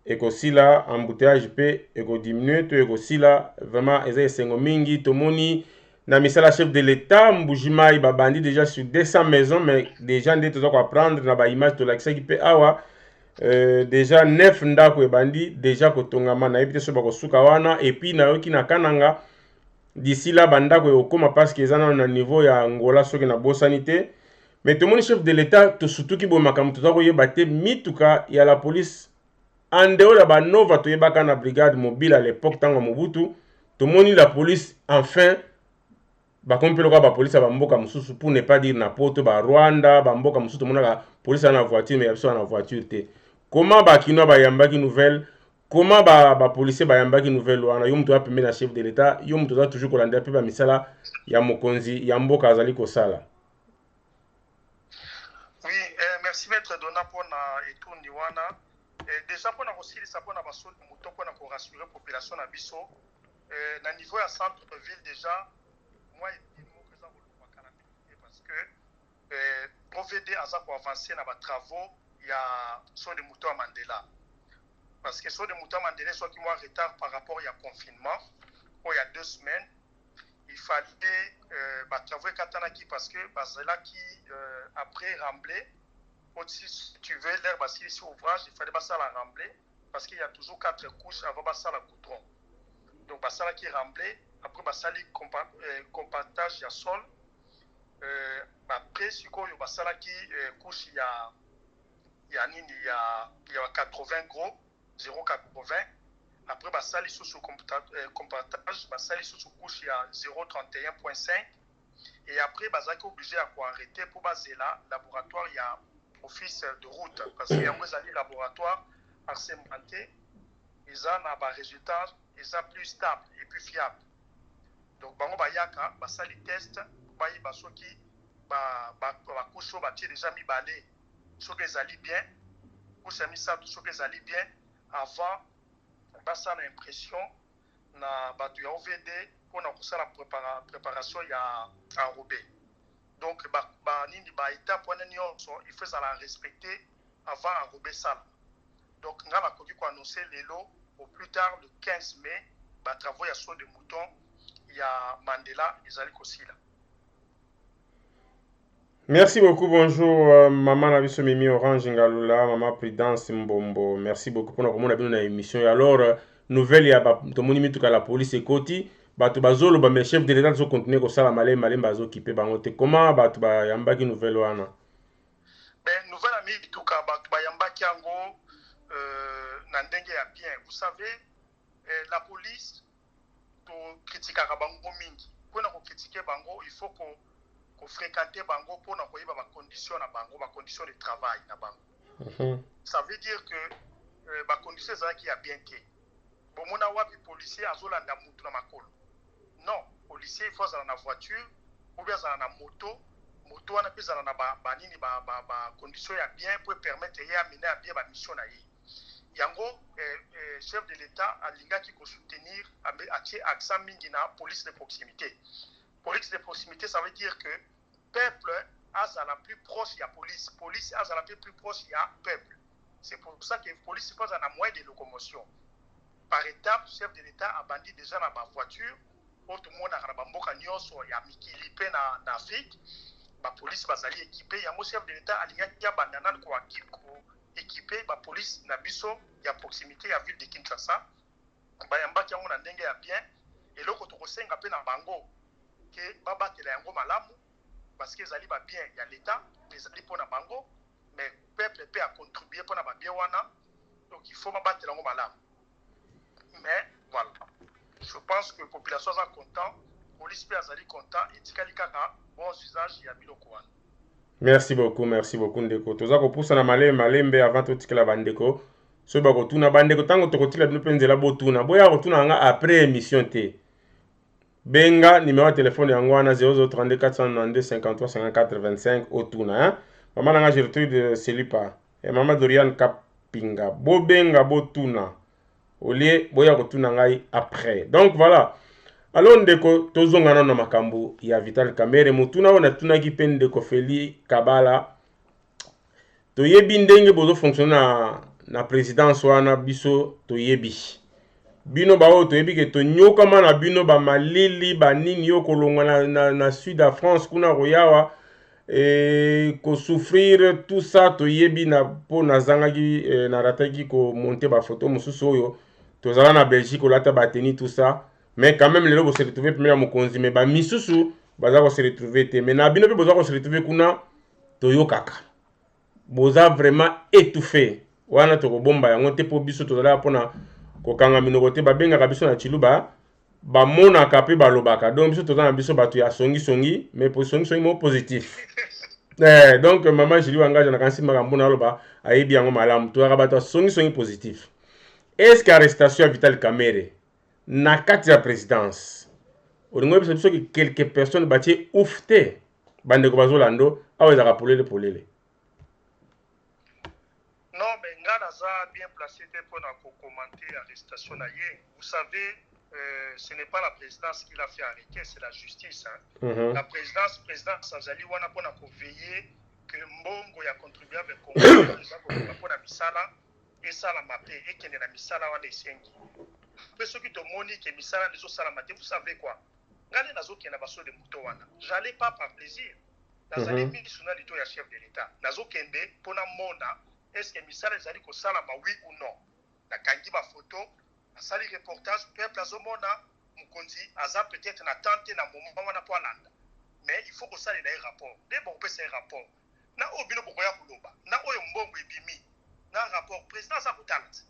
C: et aussi là embouteillage peut et diminuer to et aussi là vraiment eza sengo mingi tomoni na misala chef de l'État Mbujimai babandi déjà sur 200 maisons mais déjà ndé tozo ko apprendre na ba image to l'accès qui peut awa déjà 9 ndako e bandi déjà kotongama na ebite so ba kosuka wana et puis na yoki na kananga d'ici là bandako e okoma parce que ezana na niveau ya Angola soki na bosanité mais tout le monde chef de l'État to surtout ki bo makamto to ko yeba te mituka ya la police en dehors de ba nova to yeba kana brigade mobile à l'époque tango Mobutu to moni la police enfin ba kompelo ka ba police ba mboka mususu pour ne pas dire na poto ba Rwanda ba mboka mususu to monaka police na voiture mais yabiso na voiture te. Comment ba kino ba yambaki nouvelle comment ba policier ba yambaki nouvelle wana yo muto apembe na chef de l'État yo muto za toujours kolanda pe ba misala ya mokonzi ya mboka azali kosala.
K: Oui, merci maître Dona pour na etundi wana déjà pour na kosilisa pour na baso muto pour na ko rassurer population na biso na niveau ya centre ville déjà moi parce que OVD a pour avancer dans les travaux il y a sur des moutons à Mandela parce que sur des moutons à Mandela soit qui moi retard par rapport il y a confinement ou il y a 2 semaines il fallait travailler katanaki parce que là qui après rembler si tu veux l'air parce que sur ouvrage il fallait pas ça la rembler parce qu'il y a toujours 4 couches avant pas ça la goudron donc ça là qui remblé après basali compactage ya sol après sikoyo basala ki couche ya nini ya 80 gros 0,80 après basali sous compactage basali sous couche ya 0,31.5 et après bazaki obligé à arrêter pour baser là laboratoire il y a office de route parce qu'il y a un laboratoire assermenté ils ont un résultat ils plus stable et plus fiable donc bango bayaka basali test bayi basoki ba couche ba tie déjà mi balé soki ezali bien couche mi ça soki ezali bien avant basa na impression na batu ya OVD pour na kusala préparation ya enrobé donc nini ba étape wana nyonso il faut ça la respecter avant enrobé ça donc nga bakoki ko annoncer lelo au plus tard le 15 mai ba travaux ya soin de mouton ya Mandela ezali kosila.
C: Merci beaucoup, bonjour maman Nabiso Mimi Orange Ngalula, maman Prudence Mbombo. Merci beaucoup pour notre émission. Et alors, nouvelle, il y a la police et Koti. Batu bazolo ba mes chefs de l'État sont continuer ko sala malé bazo kipe bangote. Comment batu ba yamba ki nouvelle wana?
K: Ben nouvelle ami tout ka batu ba yamba ki ango na ndenge ya bien. Vous savez la police to critique ka bango mingi. Pona ko critiquer bango, il faut qu'on fréquenter bango pour na koyeba ba conditions na bango, ba conditions de travail na bango. Ça veut dire que ba conditions za ki ya bien ke. Bon mona wapi policier azolanda mutu na makolo. Non, policier il faut aller na voiture ou bien aller na moto wana puis aller na ba nini ba conditions ya bien pour permettre ya amener à bien ba mission na yi. Yango chef de l'État alingaki ko soutenir atie accent mingi na police de proximité. Police de proximité ça veut dire que peuple a la plus proche ya police a la plus proche ya peuple. C'est pour ça que police faut en a moins de locomotion. Par étape, chef de l'État a bandi déjà dans ma voiture. Tout le monde a bamboka nyonso ya mikilipe na Afrique. La police bazali équipé. Ya mo chef de l'État a linga bandana ko équipé la police na biso ya proximité ya ville de Kinshasa. Ba yamba ki na ndenge ya bien. Et loko to kosenga pe na bango ke babatela yango malamu parce que ezali ba bien ya l'État, ezali pona bango, mais peuple peut a contribuer pona ba bien wana. Donc il faut babatela yango malamu. Mais voilà, je pense que la population est contente, la police est contente, et il y a bon usage de biloko wana.
C: Merci beaucoup ndeko. Toza ko poussa na malembe avant to tikela bandeko. So ba ko tuna bandeko tango to ko tila bino penzela botuna. Boya ko tuna nga après émission te. Benga numéro de téléphone yango wana 0032 492 53 54 25 otuna hein. Maman nga je retrouve de Selipa. Et maman Dorian Kapinga. Bo benga botuna. Olie boya kotuna ngai après. Donc voilà. Alors ndeko tozongana na makambo ya Vital Kamerhe mutuna wana tunaki pe ndeko Feli Kabala. Toyebi ndenge bozo fonctionner na présidence wana biso toyebi. Bino bao toyebi ke tonyokama na bino ba malili ba nini yo kolonga na sud de France kuna royawa ko souffrir tout ça toyebi na po nazangaki na rataki ko monter ba photo mususu oyo. Tozala na Belgique olata bateni tout ça mais quand même les lobo se retrouver premier à mokonzi mais ba misusu baza ko se retrouver te mais na bino pe boza ko se retrouver kuna toyokaka boza vraiment étouffé wana to ko bomba yango te po biso tozala pona ko kanga minoko te babenga ka biso na chiluba ba mona ka pe balobaka donc biso tozala na biso batu ya songi mais pour songi mo positif. Donc maman Julie Wangaja na kansi makambo na loba ayebi yango malamu to ka batu songi positif. Est-ce qu'arrestation à Vital Kamerhe na kati ya présidence olingo biso ki quelques personnes batie oufte bande ko bazolando aweza ka polele
K: non mais ngana za bien placé pour commenter l'arrestation na ye. Vous savez ce n'est pas la présidence qui l'a fait arrêter, c'est la justice hein. La présidence azali wana pona ko veiller que mbongo ya contribuable congolais pour na misala et ça la mape et qu'il y a misala wana esengi. Mais ceux qui te montrent que misala les autres salamate, vous savez quoi? Ngale nazo ki na baso de mouton wana. J'allais pas par plaisir. Nazali ministre na lito ya chef de l'État. Nazo kende pona mona est-ce que misala ezali ko salama oui ou non? Na kangi ba photo, na sali reportage peuple azomona mukonzi aza peut-être na tante na moment wana po alanda. Mais il faut que ça ait un rapport. Dès bon peut c'est un rapport. Na obino bokoya kuloba. Na oyo mbongo ebimi. Na rapport président ça kotalante.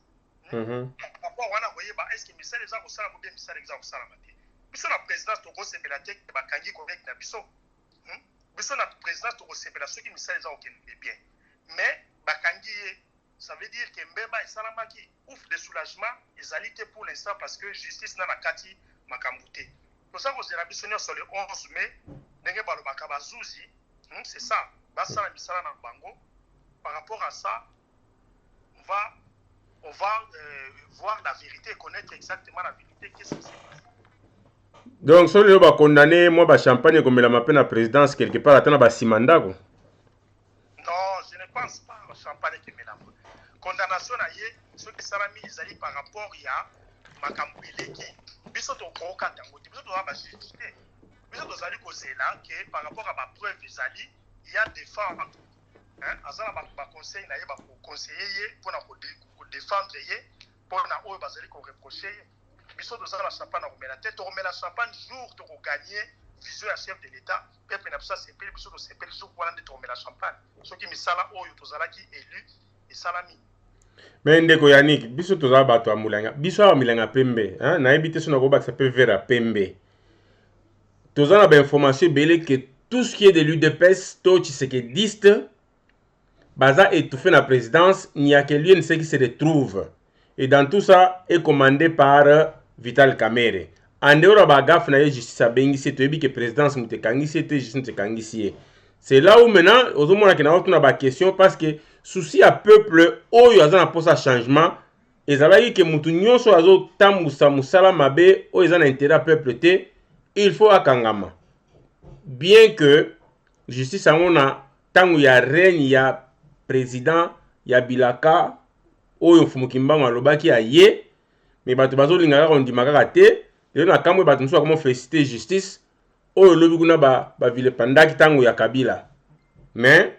K: Rapport wana koyeba est-ce que misala eza ko salama bien misala eza ko salama te. Biso la présidence to ko sepela te ba kangi ko avec na biso. biso na présidence tokosepela soki misala eza kokende bien mais bakangi ye ça veut dire que mbeba esalamaki ouf de soulagement ezali te pour l'instant parce que justice na kati makambo te toza kozela biso nyonso le 11 mai ndenge balobaka bazuzi c'est ça basala misala na bango par rapport à ça on va voir la vérité et connaître exactement la vérité qu'est-ce qui s'est passé.
C: Donc so lelo bakondane mwa bachampagne ekomela mape na présidence quelque part ata na basimandako.
K: Non, je ne pense pas champagne ekemela condamnation na ye soki esalami ezali par rapport ya makambo eleki biso tokoka ntango te biso toza bajuge te biso tozali kozela ke par rapport à bapreuve ezali ya défendre aza na bato baconseil na ye bakoconseille ye mpona kodéfendre ye mpona oyo bazali koreproche ye biso toza na champagne na komela te tokomela champagne jour tokoganye vision ya chef de l'état pepe na biso asepeli biso tosepeli jour wana nde tokomela champagne soki misala oyo tozalaki élu esalami.
C: Mais ndeko Yannick biso toza bato ya mulanga biso ya milanga pembe nayebi te so na kobakisa mpe vera pembe toza na bainformation ebele que tout ce qui est de l'UDPS to tshisekediste baza étouffé na présidence il n'y a que lui ce qui se retrouve et dans tout ça est commandé par Vital Kamerhe en dehors de bagaf na justice abengisi toyebi que présidence mutekangisi te justice mutekangisi c'est là où maintenant ozomona ke na otuna ba question parce que souci à peuple oyo aza na posa changement ezalaki ke mutu nyonso azo tambusa musala mabe oyo eza na intérêt à peuple te il faut akangama bien que justice yango na tango ya règne ya président ya bilaka oyo Mfumuki Mbango alobaki aye mais bato bazolinga kaka ondima kaka te lelo na kamwe bato mosusu bakoma féliciter justice oyo lobi kuna bavile pandaki tango ya Kabila mais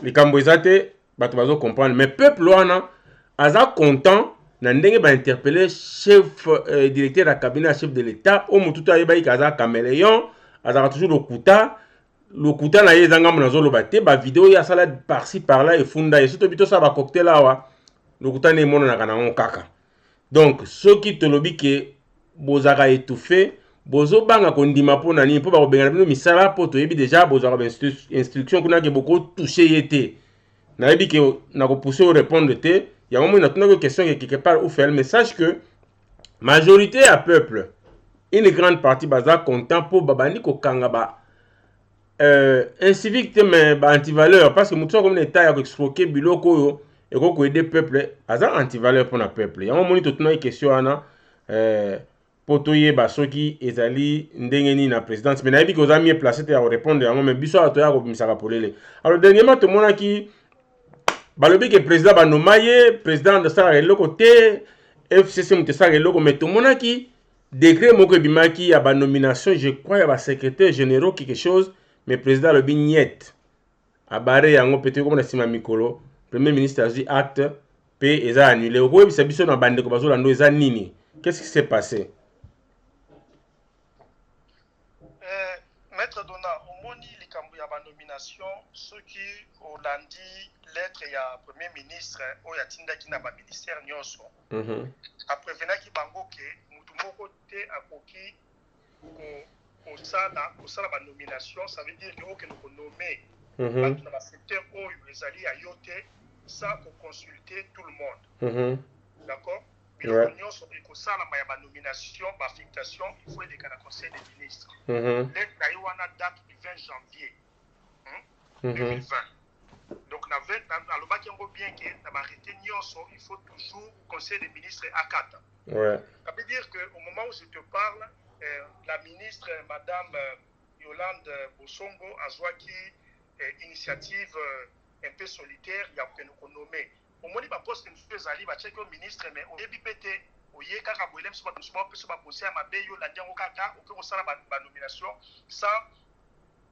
C: likambo eza te bato bazo comprendre mais peuple wana aza content na ndenge bainterpeller chef directeur ya cabinet ya chef de l'état o mututu ayebaki aza caméléon azalaka toujours lokuta na ye eza ngambo nazoloba te bavideo oyo asala par-ci par-là efunda ye soki tobi tosala bacocktail awa lokuta nde emonanaka nango kaka donc soki tolobi ke bozalaka étouffé bozobanga kondima mpona nini mpo bakobengana bino misala mpo toyebi deja bozalaka instruction kuna ke bokotouche ye te nayebi ke nakopousse o répondre te yango moi natunaki question ke quelque part ou faire le message que majorité ya peuple une grande partie baza content mpo babandi kokanga ba incivique te mais ba antivaleur parce que mutu akomi na état ya koexploquer biloko oyo ekoko aider peuple aza antivaleur mpona peuple yango moni totunaki question wana po toyeba soki ezali ndenge nini na présidence mais nayebi ke oza mieux placé te ya korépondre yango mais biso awa toya kobimisaka polele alors dernièrement tomonaki balobi ke président banoma ye président asalaka eloko te FCC moto esalaka eloko mais tomonaki décret moko ebimaki ya banomination je crois ya basecrétaire généraux quelque chose mais président alobi niet abare yango pe toyekomona nsima mikolo premier ministre azwi acte mpe eza annulé okoyebisa biso na bandeko bazolanda eza nini qu'est-ce qui s'est passé?
K: Maître Dona omoni likambo ya banomination soki olandi lettre ya premier ministre oyo atindaki na baministère nyonso aprevenaki bango ke mutu moko te akoki kosala banomination ça veut dire ke okende konome bato na basecteur oyo ezali ya yo te sans koconsulte tout le monde d'accord biloko nyonso ekosalama ya banomination baaffectation il faut eleka na conseil des ministres lettre na ye wana date du 20 janvier 2020 donc alobaki yango bien ke na baarrêté nyonso il faut toujours conseil des ministres akata ça veut dire que au moment où je te parle la ministre madame Yolande Bosongo azwaki initiative un peu solitaire ya kokende konome omoni baposte mosusu ezali batiaki yo ministre mais oyebi mpe te oye kaka boyele biso bato mosusu baopesa baconseil ya mabe yo olandi yango kaka okoki kosala banomination sans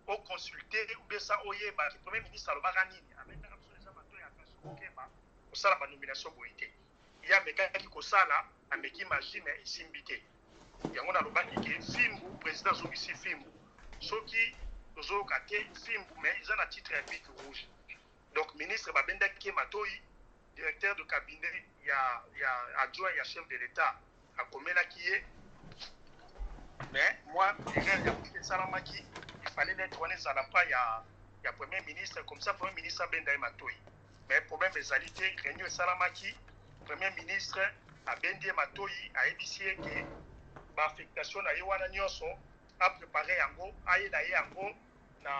K: oconsulte ube sa oyeba premier ministre alobaka nini abendaka biso eza bato ya attention kokeba kosala banomination boye te ye amekaki kosala ameki magie mais esimbi te yango nalobaki ke fimbu président azongisi fimbu soki tozoyoka te fimbu mais eza na titre ya bic rouge donc ministre babendaki Matoyi directeur de cabinet ya adjoint ya chef de l'état akomelaki ye mais moi erreur ya esalamaki il fallait lettre wana ezala pas ya premier ministre, comme ça premier ministre abenda ye matoi. Mais problème ezali te, réunion esalamaki, premier ministre abendi ye matoi, ayebisi ye ke affectation na ye wana nyonso a préparé yango, aye na ye yango na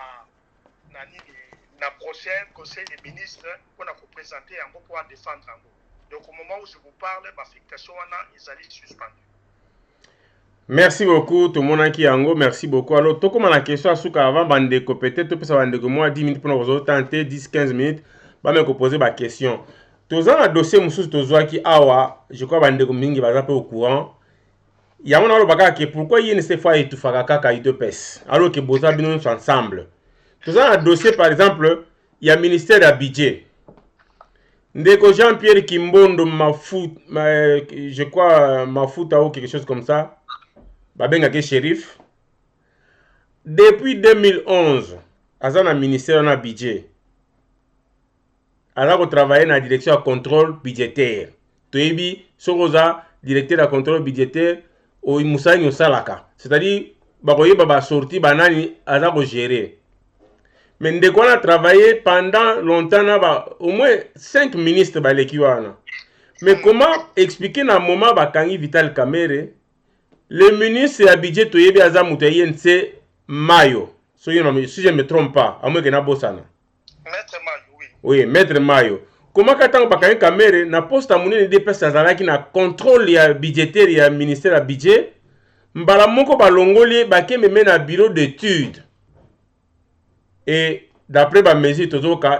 K: prochain conseil des ministres pour présenter yango pour défendre yango. Donc au moment où je vous parle, l'affectation wana ezali suspendue.
C: Merci beaucoup, tout le monde qui yango, merci beaucoup. Alors, tout comme la question à Souka avant, bandeko, peut-être, tout ça bandeko, moi, 10 minutes pour nous tenter, 10-15 minutes, bah, me poser ma question. Tous un dossier, monsieur, tous qui awa, je crois, bandeko, mingi, bah, au courant. Il y a un autre bagage qui pourquoi il ne s'est pas tout faire caca et deux pèses, alors que bosa bien ensemble. Tous un dossier, par exemple, il y a ministère à budget. Ndeko Jean-Pierre Kimbondo je crois Mafuta ou quelque chose comme ça. Babenga ke shérif. Depuis 2011, azana ministère na budget. Alors travailler dans la direction de contrôle budgétaire. Toyebi sokoza directeur de contrôle budgétaire au Musaï Salaka. C'est-à-dire bakoye baba sorti banani azako gérer. Mais ndeko a travaillé pendant longtemps au moins 5 ministres balekiwana. Mais comment expliquer dans moment bakangi Vital Kamerhe le ministre à budget toyebi aza mutayen c'est Mayo. Si je ne me trompe pas, à moins que na bossana.
K: Maître Mayo, oui.
C: Oui, Maître Mayo. Comment quand bakangi Kamerhe na poste amune de pesa azalaki na contrôle ya budgétaire ya ministère à budget, mbala moko balongoli bakeme na bureau d'études. Et d'après ma mesure,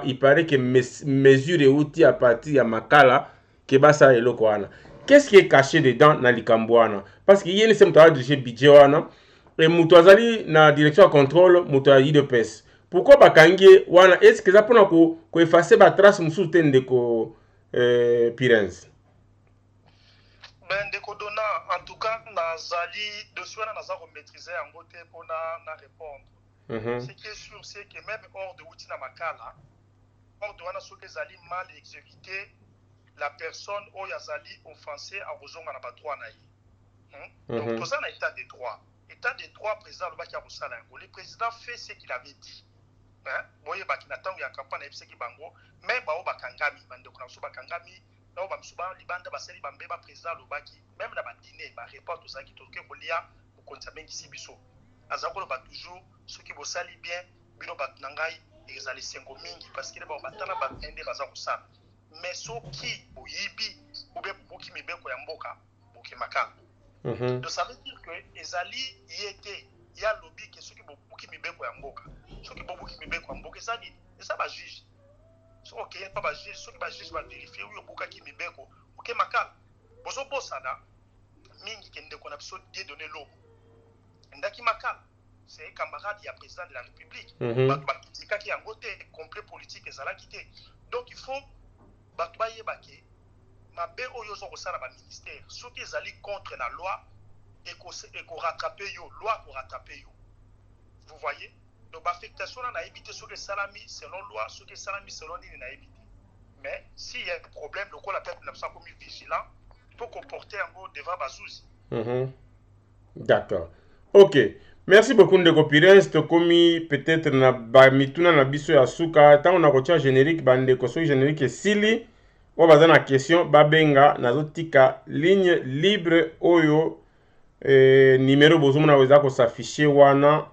C: il paraît que mesure et outils à partir de Makala, que basa et lokoana. Qu'est-ce qui est caché dedans dans l'Ikambouana? Parce qu'il y a une semble de budget et Moutouazali dans la direction de contrôle, Moutouazali de PES. Pourquoi Bakangi wana? Est-ce que ça peut nous effacer la trace de Pirens?
K: Ben, en tout cas, Nazali, de soi, nous avons maîtrisé en côté pour répondre. Ce qui est sûr, c'est que même hors de Outina Makala, hors de Wana Soke Zali mal exécuté, la personne où Yazali offensé à Rozonga na droit naï. Donc, tout ça, on a état de droit. État de droit, président Lobaki a le président fait ce qu'il avait dit. Boye Bakinatan, il y a campagne de Pseki Bango, mais Bao Bakangami, Bande Konasu Bakangami, Bao Bamsuba, Libanda Baseli Bambeba, président Lobaki, même dans le dîner, il répond tout ça qui tourne au Lia, au Kontamen Kisibiso. Azakolo ba toujours ceux qui bossali bien bino batnangai ezali sengo mingi parce que ba batana ba ende baza kusala mais ceux qui boyibi ou be boki mibeko ya mboka boki makala. Donc ça veut dire que ezali yete ya lobby que ceux qui boki mibeko ya mboka ceux qui boki mibeko ya mboka ezali ça ba juge so OK pas ba juge ceux qui ba juge ba vérifier ou boka ki mibeko OK makala bozo bosana mingi kende kona biso die donner l'eau. Ndaki Makala, c'est un camarade du président de la République. Qui a un côté complet politique et ça l'a quitté. Donc il faut battre ma béoyozo au sein de ministère. Ceux qui allaient contre la loi et qu'on rattrape yo, loi pour rattraper yo. Vous voyez? Donc l'affectation on a évité ceux qui salami selon loi, ceux qui salami selon il n'a évité. Mais s'il y a un problème, le coup la peuple n'a pas commis vigilant pour comporter un mot devant Bazouzi.
C: D'accord. Ok. Merci beaucoup Ndeko Pirens. Tokomi peut-être na mituna na biso ya suka. Tant on a reçu générique bandeko so générique sili. On va dans la question babenga nazotika ligne libre oyo numéro bozo mona weza ko s'afficher wana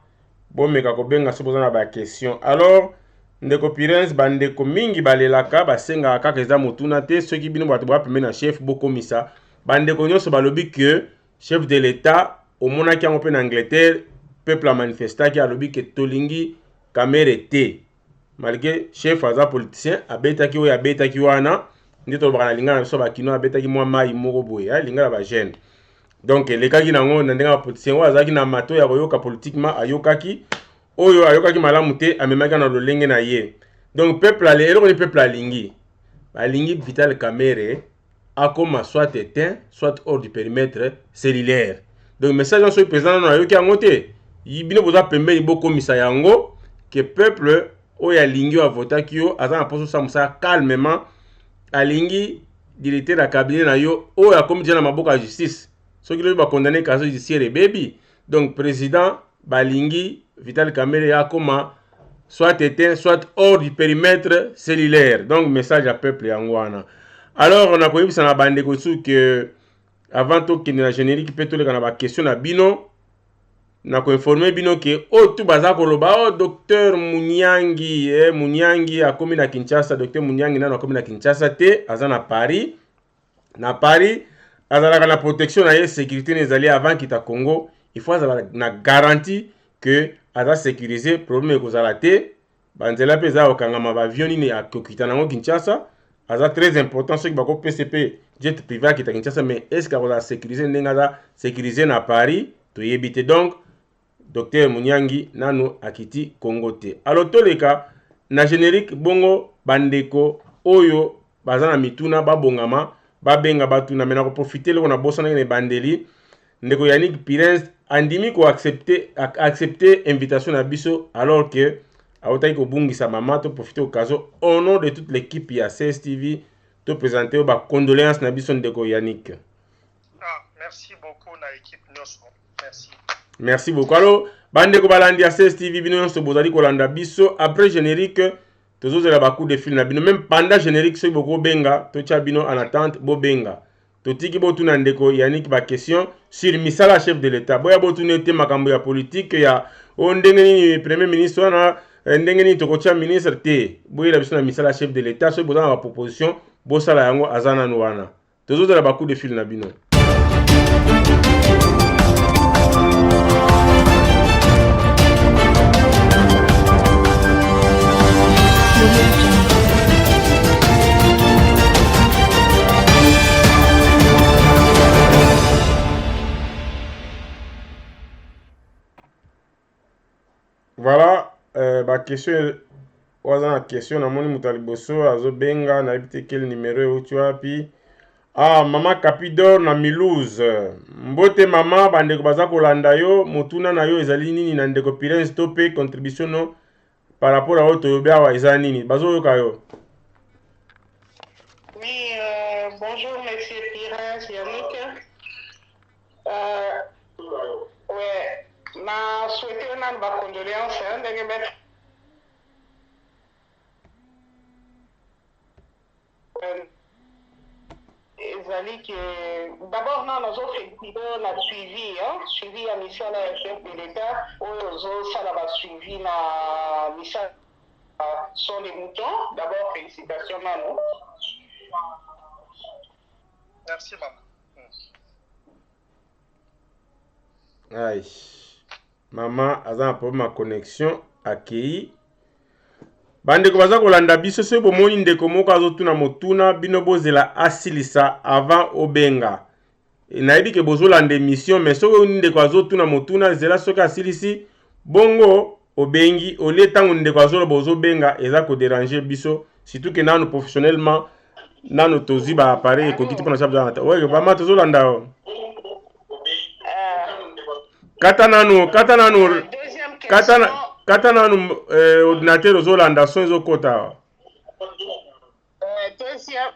C: bomeka ko benga so bozo na ba question. Alors Ndeko Pirens bandeko mingi balelaka basenga kaka eza motuna te soki bino bato ba pemena chef bokomisa bandeko nyonso balobi que chef de l'état au monaki en open Angleterre peuple a manifesté qui a lobby que tolingi Kamerhe te malgré chef aza politicien abeta ki o ya beta ki wana ndito bana linga na so ba kino abeta ki mwa mai moko boye linga ba jeune donc les cas qui nango ndenga politicien wa azaki na mato ya koyoka politiquement ayokaki oyo ayokaki malamu te amemaka na lolenge na ye donc peuple ale eloko ni peuple alingi balingi Vital Kamerhe akoma soit éteint soit hors du périmètre cellulaire. Donc message sur le président na yoki angote yibino boza pembe iboko misa yango que peuple oya lingi wa vota kiyo aza na poso samusa calmement alingi directeur la cabinet na yo oya komi na maboka ya justice soki lo ba condamner kaso judiciaire baby donc président balingi Vital Kamerhe a comment soit éteint, soit hors du périmètre cellulaire. Donc, message à peuple Yangwana. Alors, on a connu ça dans la bande que avant tout qu'il y ait la générique, peut-être qu'on a une question à Bino. On a informé Bino que tout baza koloba docteur Munyangi Munyangi a commis na Kinshasa, docteur Munyangi na commis na Kinshasa te aza na Paris. Na Paris, azala na protection na ye sécurité les alliés avant kita Congo, il faut azala na garantie que aza sécurisé problème ko zala te. Banzela peza okangama ba avion ni akokita nango Kinshasa, aza très important ce qui bako PCP jet privé kita Kinshasa, mais est-ce que aza sécurisé ndenga sécurisé na Paris to yebite. Donc docteur Munyangi nano akiti Congo te. Alors toleka na générique bongo bandeko oyo bazana mituna babongama babenga batuna mena ko profiter le na bosana ne bandeli ndeko Yannick Pires andimi ko accepter invitation na biso alors que aotaki ko bungisa mama to profiter occasion au nom de toute l'équipe ya CSTV to présenter ba condoléances na biso ndeko Yannick.
K: Merci beaucoup na équipe nyonso. Merci.
C: Merci beaucoup. Alors, bande ko balandi ya CSTV bino nyonso bozali kolanda biso après générique tozozela ba coup de fil na bino même pendant générique so boko benga to tia bino en attente bo benga. Totiki bo tuna ndeko Yannick ba question sur misala chef de l'état. Boya bo tuna te makambo ya politique ya ndenge ni premier ministre na ndenge ni to kocha ministre te. Boya la biso na misala chef de l'état so bozana ba proposition bo sala yango azana nwana. Tozozela ba coup de fil na bino. Voilà, ba question waza question na moni mutaliboso azo benga na bité quel numéro tu as pi mama Capidor na Milouze mbote mama bandeko baza kolanda yo motuna na yo ezali nini na ndeko Pires topé contribution no par rapport à auto yobia wa ezali nini bazo yoka yo.
L: Oui, bonjour monsieur Pires Yannick. Ouais. Na souhaité une condoléance d'abord nous avons fait suivi la mission de chef de l'État où ça va suivi la mission sur les moutons. D'abord félicitations à nous.
K: Merci maman.
C: Aïe. Maman aza problème ma connexion akei bandeko baza kolanda biso so bomoni ndeko moko azotuna motuna bino bozela asilisa avant obenga nayebi ke bozolanda émission mais so ndeko azotuna motuna zela soki asilisi bongo obengi ole tango ndeko azolo bozobenga eza ko déranger biso surtout que nanu professionnellement nanu tozi ba appareil ekokiti pona chape za ouais vraiment tozolanda Katananu ordinateur ozolanda son ezokota.
L: Deuxième.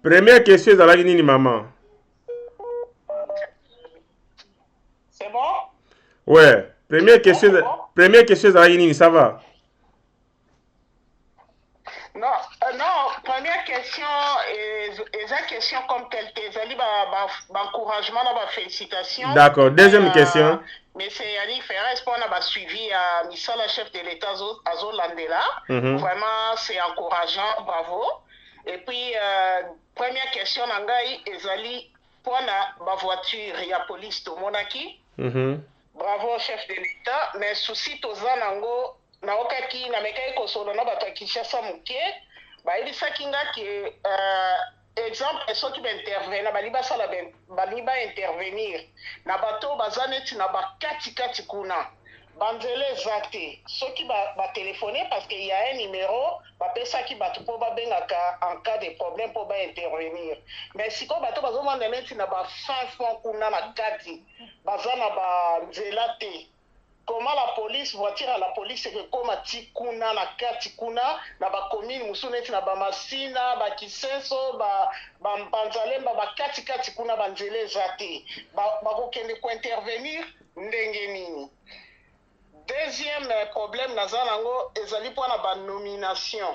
C: Première question ezalaki nini maman?
L: C'est bon?
C: Ouais, première question ezalaki nini, ça va?
L: Non, première question est la question comme telle, encouragement, félicitations.
C: D'accord, deuxième question.
L: Mais c'est Yannick Ferres pour avoir suivi à la chef de l'État à Zolandela. Vraiment, c'est encourageant, bravo. Et puis, première question, Ezali pour la voiture, il y a police de Monaki. Bravo, chef de l'État. Mais souci, Tozanango. Na okaki na mekai kosolo na bato Kinshasa muke ba ibisaki nga ke exemple soki ba intervenir baliba sala baliba intervenir na bato bazaneti na bakati kati kuna banzele zate soki ba téléphoner parce qu'il y a un numéro ba pesa ki bato po ba bengaka en cas de problème po ba intervenir mais siko bato bazomanda neti na ba fin fond kuna na kati bazana ba nzela te comment la police, voiture à la police, c'est que comme à Tikuna, na Katikuna, na ba commune, Moussouneti, na ba Masina, ba Kisenso, ba Mpanzalemba, ba Katikuna, ba Nzele Zate, ba Kokende ko intervenir, Ndengenini. Deuxième problème, Nazanango, ezali pour la nomination.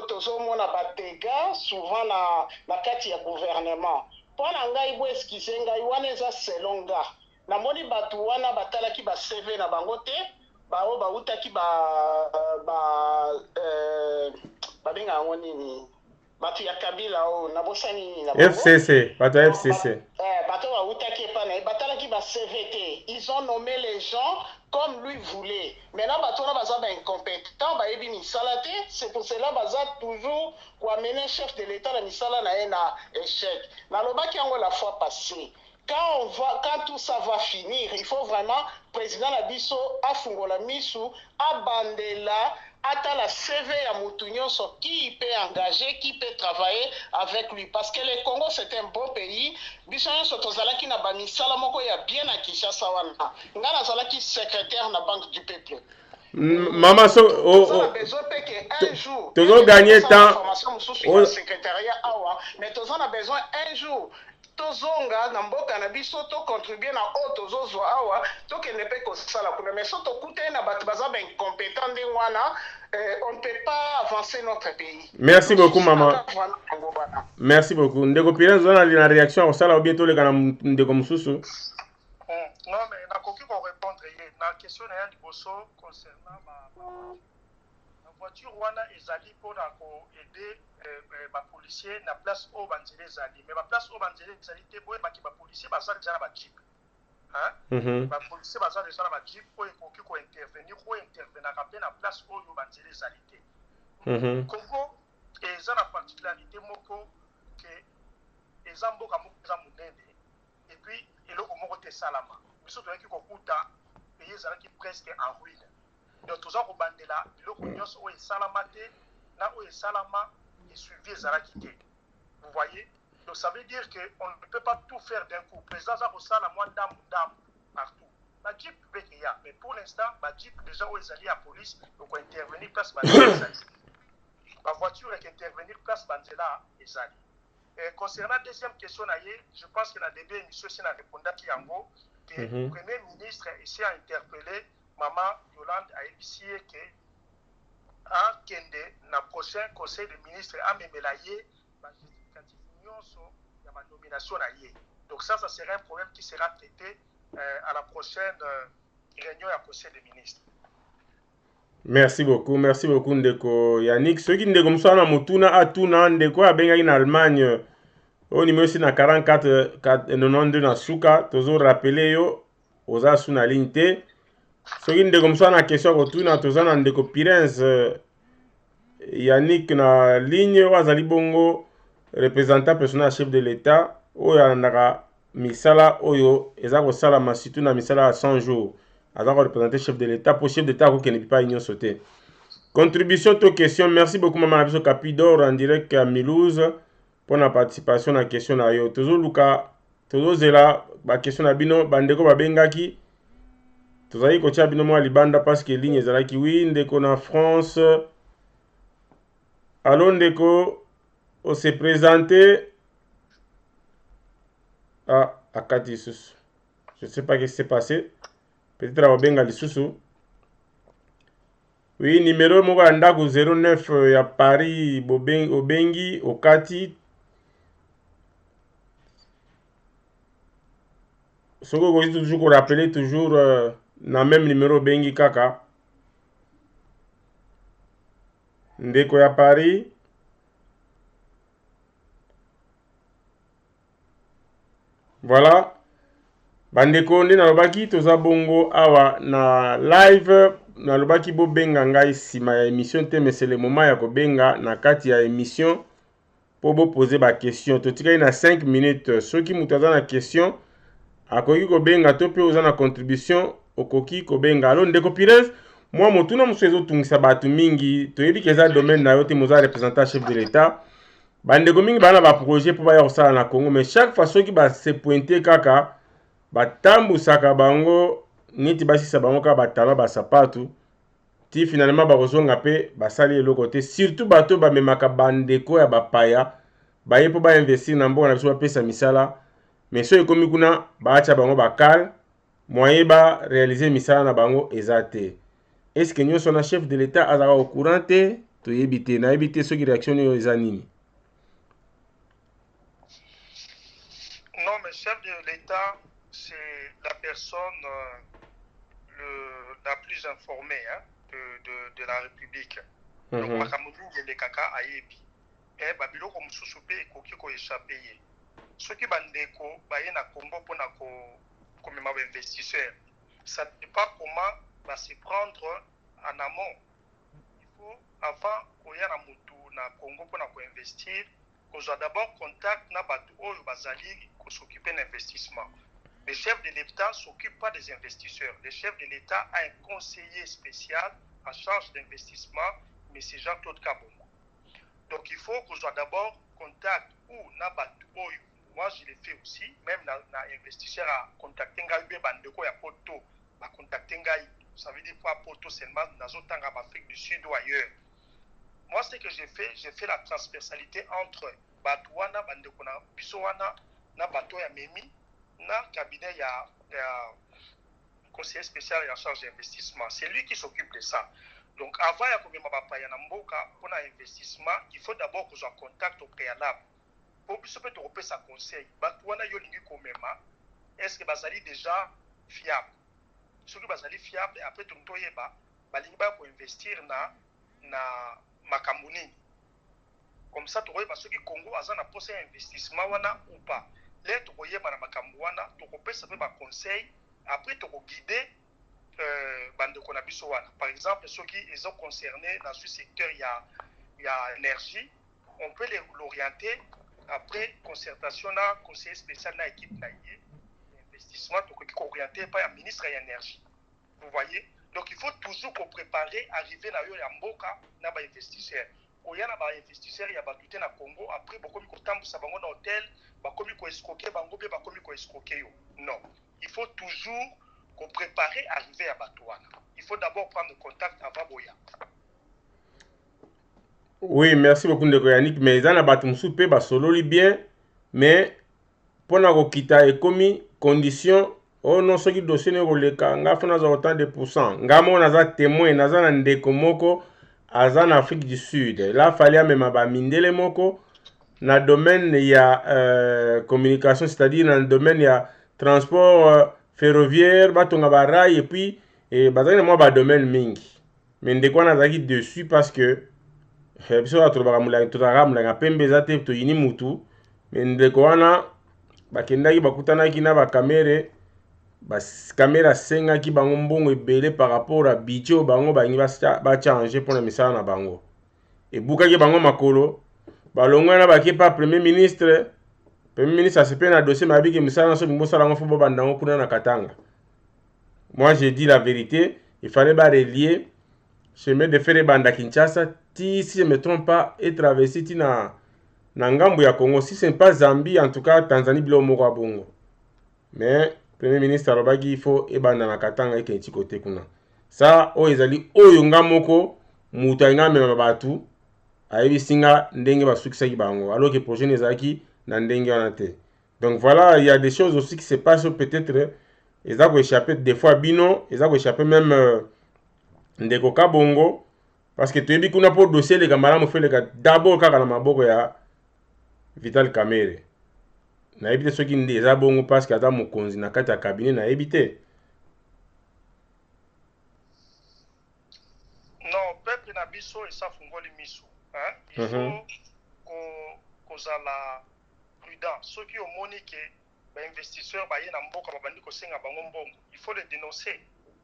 L: Tozomona ba dégâts souvent na kati ya gouvernement. Pour la ngai bo eskize ngai wana eza selonga. Na moni batu wana batalaki ba CV na bango te, ba o ba utaki ba benga nini. Batu ya Kabila o na bosani na bango.
C: FCC, batu FCC.
L: Batu ba utaki pa na batalaki ba CVT. Ils ont nommé les gens comme lui voulait. Maintenant, Batona Baza est incompétent, Baebi Misalate, c'est pour cela Baza toujours pour amener chef de l'État la Misala na échec. Dans le bac qui a la fois passée, quand tout ça va finir, il faut vraiment président Nabiso a Fungola Misu, a Bandela, à la CV à Moutounion, qui peut engager, qui peut travailler avec lui. Parce que le Congo, c'est un bon pays. Bissoyon Sotozalaki n'a pas mis Salamoko, il y a bien à Kinshasa. Ngana Zalaki, secrétaire de la Banque du Peuple.
C: Maman,
L: on a besoin qu'un jour,
C: tu as gagné temps.
L: Mais tu as besoin un jour. Tozonga na mboka na biso to contribuer na o tozozwa awa to ke ne pe ko sala kuna mais so to kute na batu baza ben compétent de wana on ne peut pas avancer notre pays.
C: Merci beaucoup maman. Merci beaucoup. Ndeko Pires zona na réaction au sala ou bientôt le kana ndeko mususu.
K: Non mais na koki ko répondre na question na liboso concernant ma voiture wana ezali pona ko aider ba policier na place au banzele zali mais ba place au banzele zali te boye ba ki ba policier ba zali na ba jeep hein ba policier ba zali na ba jeep pour ko intervenir na pe na place au banzele zali te Congo eza na particularité moko que ezamboka moko za munene et puis eloko moko te salama biso to yaki ko kuta pays ezalaki presque en ruine donc toza ko bandela biloko nyonso o esalama te na o esalama et suivi Zarakité. Vous voyez? Donc ça veut dire qu'on ne peut pas tout faire d'un coup. Président Zarosa, la moindre dame partout. La Jeep peut y avoir, mais pour l'instant, la Jeep déjà où ils allaient à la police, donc on intervenir place Banzela. La voiture est intervenir place Banzela et Zali. Concernant la deuxième question, je pense que la DB émission, c'est la répondante qui en gros, que le Premier ministre essaie à interpeller Maman Yolande à épicier que en Kende, na prochain conseil des ministres, a mémelaye, la nomination. Donc ça sera un problème qui sera traité à la prochaine réunion à conseil des ministres.
C: Merci beaucoup Ndeko Yannick. Ceux qui ndeko msana mutuna atuna ndeko abenga in Allemagne au numéro si na 44 92 na suka tozo rappeler yo oza suna ligne te. Ceux qui ndeko msana question ko tuna toza na ndeko Pires Yannick na ligne wazali bongo représentant personnel chef de l'État oyo andaka misala oyo eza ko sala masitu na misala à 100 jours. Alors, représenter chef de l'État pour chef d'État qui ne peut pas union sauter. Contribution aux questions. Merci beaucoup, Maman Abiso Capidor, en direct à Milouz, pour la participation à la question. Toujours Luka, toujours Zela, la question à Bino, Bandeko Babengaki. Toujours y coacher Bino moi Libanda parce que ligne est là qui oui, Ndeko na France. Alors, Ndeko, on s'est présenté à Katissus. Je ne sais pas ce qui s'est passé. Peut-être à Wabenga Lisusu. Oui, numéro moga ndako 09 ya Paris Obengi Okati. Soko ko toujours ko rappeler toujours na même numéro Bengi kaka. Ndeko ya Paris. Voilà. Bandeko nde nalobaki toza bongo awa na live nalobaki bo benga ngai sima ya émission te mais c'est le moment ya ko benga na kati ya émission po bo poser ba question totikali na 5 minutes soki mutu aza na question akoki ko benga to pe oza na contribution okoki ko benga alo ndeko Pires moi motuna musu ezotungisa batu mingi toyebi ke eza domaine na yo te moza représentant chef de l'État bandeko mingi bana ba projet po ba ya kosala na Congo mais chaque fois soki ba se pointer kaka batambusaka bango niti basisa bango ka batalo basapatu ti finalement bakozonga pe basali eloko te surtout bato bamemaka bandeko ya bapaya baye mpo bainvestir na mboka na biso bapesa misala mais so ekomi kuna baatya bango bakale moyen barealize misala na bango eza te. Eske nyonso na chef de l'état azalaka au courant te toyebi te nayebi te soki réaction oyo eza nini?
K: Non, mais chef de l'État, c'est la personne la plus informée de la République. Donc, Makamoudou et Kaka Ayebi. Et Babilo comme sous-soupé et Koki ko échappé. Ceux qui bandeko, baye na Congo pour na comme investisseur. Ça ne dépend pas comment va se prendre en amont. Il faut, avant qu'on y ait na Moutou na Congo pour na investir, qu'on soit d'abord contact na Batou ou Bazali pour s'occuper d'investissement. Le chef de l'État ne s'occupe pas des investisseurs. Le chef de l'État a un conseiller spécial en charge d'investissement, mais c'est Jean-Claude Kabongo. Donc il faut qu'on soit d'abord contact ou na Batou. Moi je l'ai fait aussi, même na investisseur à contacter Ngaïbe Bandeko ya Poto, à contacter Ngaïbe. Ça veut dire pas Poto seulement dans d'autres en Afrique du Sud ou ailleurs. Moi, ce que j'ai fait la transversalité entre Batouana, Bandekona, Bissowana, na Bato ya Memi, na cabinet ya conseiller spécial en charge d'investissement. C'est lui qui s'occupe de ça. Donc, avant ya komema bapaya na mboka pour investissement, il faut d'abord qu'on soit en contact au préalable. Pour que peut te sa conseil, Batouana yolingi komema, est-ce que bazali déjà fiable? Ce qui bazali fiable, après ton toyeba, balingi ba ko investir na Makambouni. Comme ça, tu vois, parce que Congo a un poste d'investissement ou pas. Là, tu vois, na Makambouana, tu peux savoir ma conseil. Après, tu peux guider Bandeko na biso wana. Par exemple, ceux qui sont concernés dans ce secteur, il y a énergie. On peut l'orienter. Après, concertation, conseiller spécial dans l'équipe d'investissement, tu peux orienter par un ministre de l'énergie. Vous voyez? Donc il faut toujours qu'on prépare, arriver là où il y a Mboka, na ba investisseur. Quand il y a ba investisseur, il y a ba tout na Congo, après ba komi ko tambusa bango na hôtel, ba komi ko escroquer bango be ba komi ko escroquer yo. Non, il faut toujours qu'on prépare arriver à Batouana. Il faut d'abord prendre contact avant Boya.
C: Oui, merci beaucoup Ndeko Yannick, mais ça na batum soupe ba sololi bien, mais pona ko kita ekomi condition oh non, ce qui dossier ne roleka, nga fana za autant de pourcents. Nga mo naza témoin, naza na ndeko moko, aza en Afrique du Sud. Là, fallait même ba mindele moko, na domaine ya communication, c'est-à-dire dans le domaine ya transport ferroviaire, batonga ba rail, et puis, bazali moi ba domaine mingi. Mais ndeko naza ki dessus parce que, biso la troba kamula, totaka kamula, pembe za te, to yini mutu, mais ndeko wana, bakendaki bakutanaki na ba kamere, bas caméra senga ki bango mbongo ebele par rapport à budget bango bangi ba changer pour la misala na bango et buka ki bango makolo balongwa na baki pa premier ministre asepe na dossier mabi ki misala so bingo sala ngo fo bandango kuna na Katanga. Moi j'ai dit la vérité, il fallait ba relier chemin de fer banda Kinshasa ti si je me trompe pas et traverser ti na ngambo ya Congo, si c'est pas Zambie en tout cas Tanzanie bilo moko bongo. Mais Premier ministre alobaki il faut ebanda na Katanga ekenchi kote kuna. Ça o ezali oyo nga moko mutu nga mema batu ayebi singa ndenge basukisa ki bango alors que projet ezaki na ndenge wana te. Donc voilà, il y a des choses aussi qui se passent peut-être eza ko échapper des fois bino, eza ko échapper même ndeko Kabongo parce que toyebi kuna pour dossier les camarades mo fait le d'abord kaka na maboko ya Vital Kamerhe. Na ebite soki nde eza bongo parce que ata mokonzi na kati ya cabinet na ebite.
K: Non, peuple na biso et ça fungoli miso, hein? Il faut kozala prudent. Ceux qui ont moni que ba investisseurs ba ye na mboka ba bandi ko senga bango mbongo, il faut le dénoncer,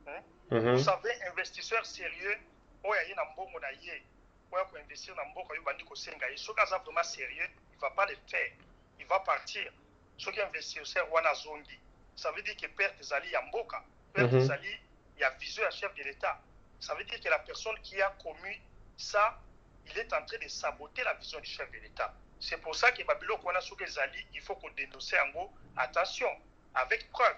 K: hein? Vous savez, investisseur sérieux oya ye na mbongo na ye, oya ko investir na mboka yo bandi ko senga ye, soki aza vraiment sérieux, il va pas le faire. Il va partir. Ceux qui investissent wana zongi, ça veut dire que perte zali ya mboka, perte zali ya vision à chef de l'État. Ça veut dire que la personne qui a commis ça, il est en train de saboter la vision du chef de l'État. C'est pour ça que Babylone wana soki zali, il faut qu'on dénonce en gros, attention, avec preuve.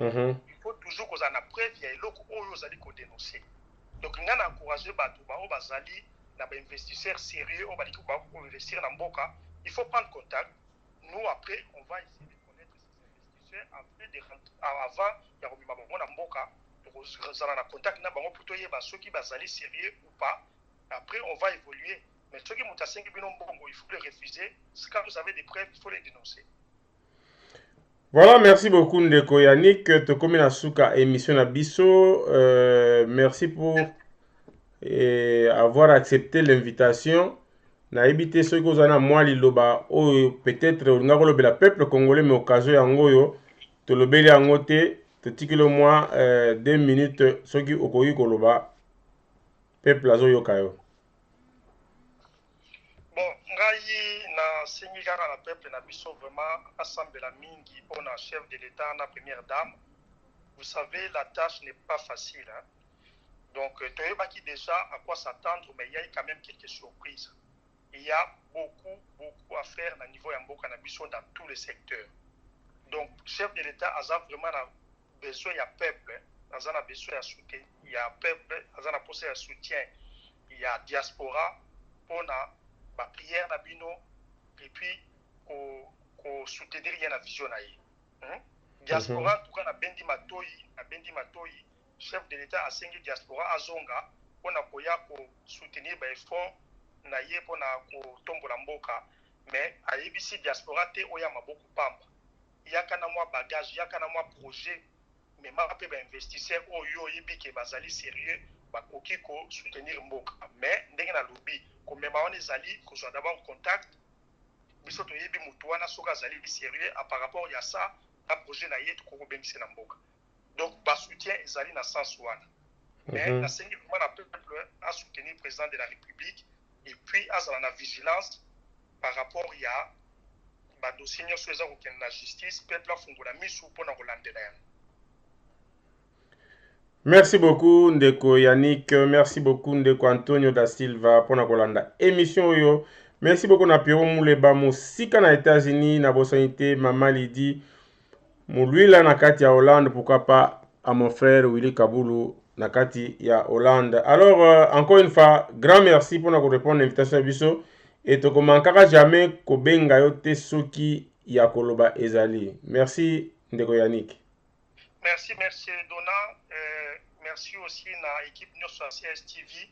K: Il faut toujours qu'on ait la preuve, il y a l'eau qu'on dénoncer. Donc, on a encouragé les bazali, les investisseurs sérieux, on va investir dans Mboka. Il faut prendre contact. Nous, après, on va essayer de connaître ces investisseurs avant il y a un Mboka. On a contact plutôt ceux qui bazali sérieux ou pas. Après, on va évoluer. Mais ceux qui ont il faut les refuser. Quand vous avez des preuves, il faut les dénoncer.
C: Voilà, merci beaucoup Ndeko Yannick. Tokomi na suka émission na biso. Merci pour avoir accepté l'invitation. Na ebité ceux qui ont moi liloba peut-être le peuple congolais mais occasion yango yo to lobeli yango te to tikilo moi 2 minutes ceux qui okoyi koloba peuple azo yokayo.
K: Bon, ngai na sengi kaka na peuple na biso vraiment assemble la mingi pour na chef de l'État na première dame. Vous savez, la tâche n'est pas facile. Hein? Donc, tu déjà à quoi s'attendre, mais il y a quand même quelques surprises. Il y a beaucoup à faire au niveau Yamboka na biso dans tous les secteurs. Donc, chef de l'État a vraiment besoin de peuple, a besoin de soutien. Il y a peuple, a besoin de soutien. Il y a diaspora pour la prière na bino et puis qu'on soutenir la vision na diaspora tout cas na bendi matoi chef de l'État a sengi diaspora azonga pona koya ko soutenir ba effort na ye pona ko tombola mboka mais ayebisi diaspora te oya maboko pamba yaka na mwa bagage yaka na mwa projet mais ma pe ba investisseur oyo yebike bazali sérieux bakoki ko soutenir mboka mais ndenge na lobby ko mema on ezali ko soit d'abord en contact biso to yebi mutu wana soka zali sérieux par rapport ya ça un projet na yetu ko bengisa na mboka donc ba soutien ezali na sens wana mais na sengi vraiment na peuple a soutenir le président de la République et puis azala na vigilance par rapport ya ba dossier nyonso eza ko na justice peuple a fungola misu pona kolandela yango.
C: Merci beaucoup Ndeko Yannick, merci beaucoup Ndeko Antonio da Silva pour na kolanda émission yo. Merci beaucoup na Pierrot Mouleba musika na États-Unis na bosonité Mama Lydie Moulwila na kati ya Hollande, pourquoi pas à mon frère Willy Kaboulou na kati ya Hollande. Alors encore une fois grand merci pour na répondre à l'invitation biso et to komankaka jamais ko benga yo te soki ya koloba ezali. Merci Ndeko Yannick.
K: Merci Donna. Merci aussi à l'équipe Nyonso CSTV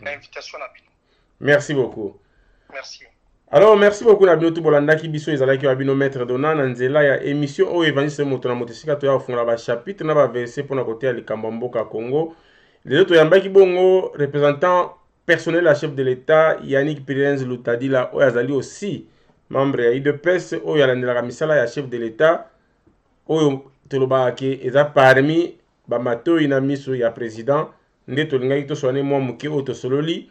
K: l'invitation à bino.
C: Merci beaucoup.
K: Merci.
C: Alors merci beaucoup na bino tout bolanda ki biso ezalaki wa bino maître Donna na nzela ya émission o évangile moto na motesika to ya fungola ba chapitre na ba verset pour na côté ya likambo mboka Congo. Les autres yambaki bongo représentant personnel à chef de l'État Yannick Pirenz Lutadila o yazali aussi membre ya IDPS o yalandela ka misala ya chef de l'État o toloba ke eza parmi ba matoi na miso ya président nde tolingaki to soane mwa muke o to sololi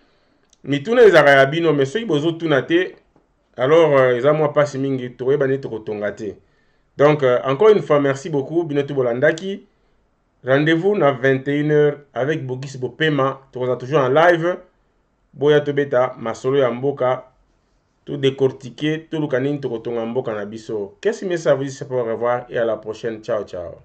C: mituna ezaka ya bino mais soki bozo tuna te alors eza mwa pasi mingi toyeba nde tokotonga te. Donc encore une fois merci beaucoup bino to bolandaki. Rendez-vous na 21h avec Bogis Bopema, tokoza toujours en live boya tobeta masolo ya mboka tout décortiquer tout le canine tokotonga mboka na biso. Qu'est-ce que ça vous dit, c'est pour revoir et à la prochaine. Ciao ciao.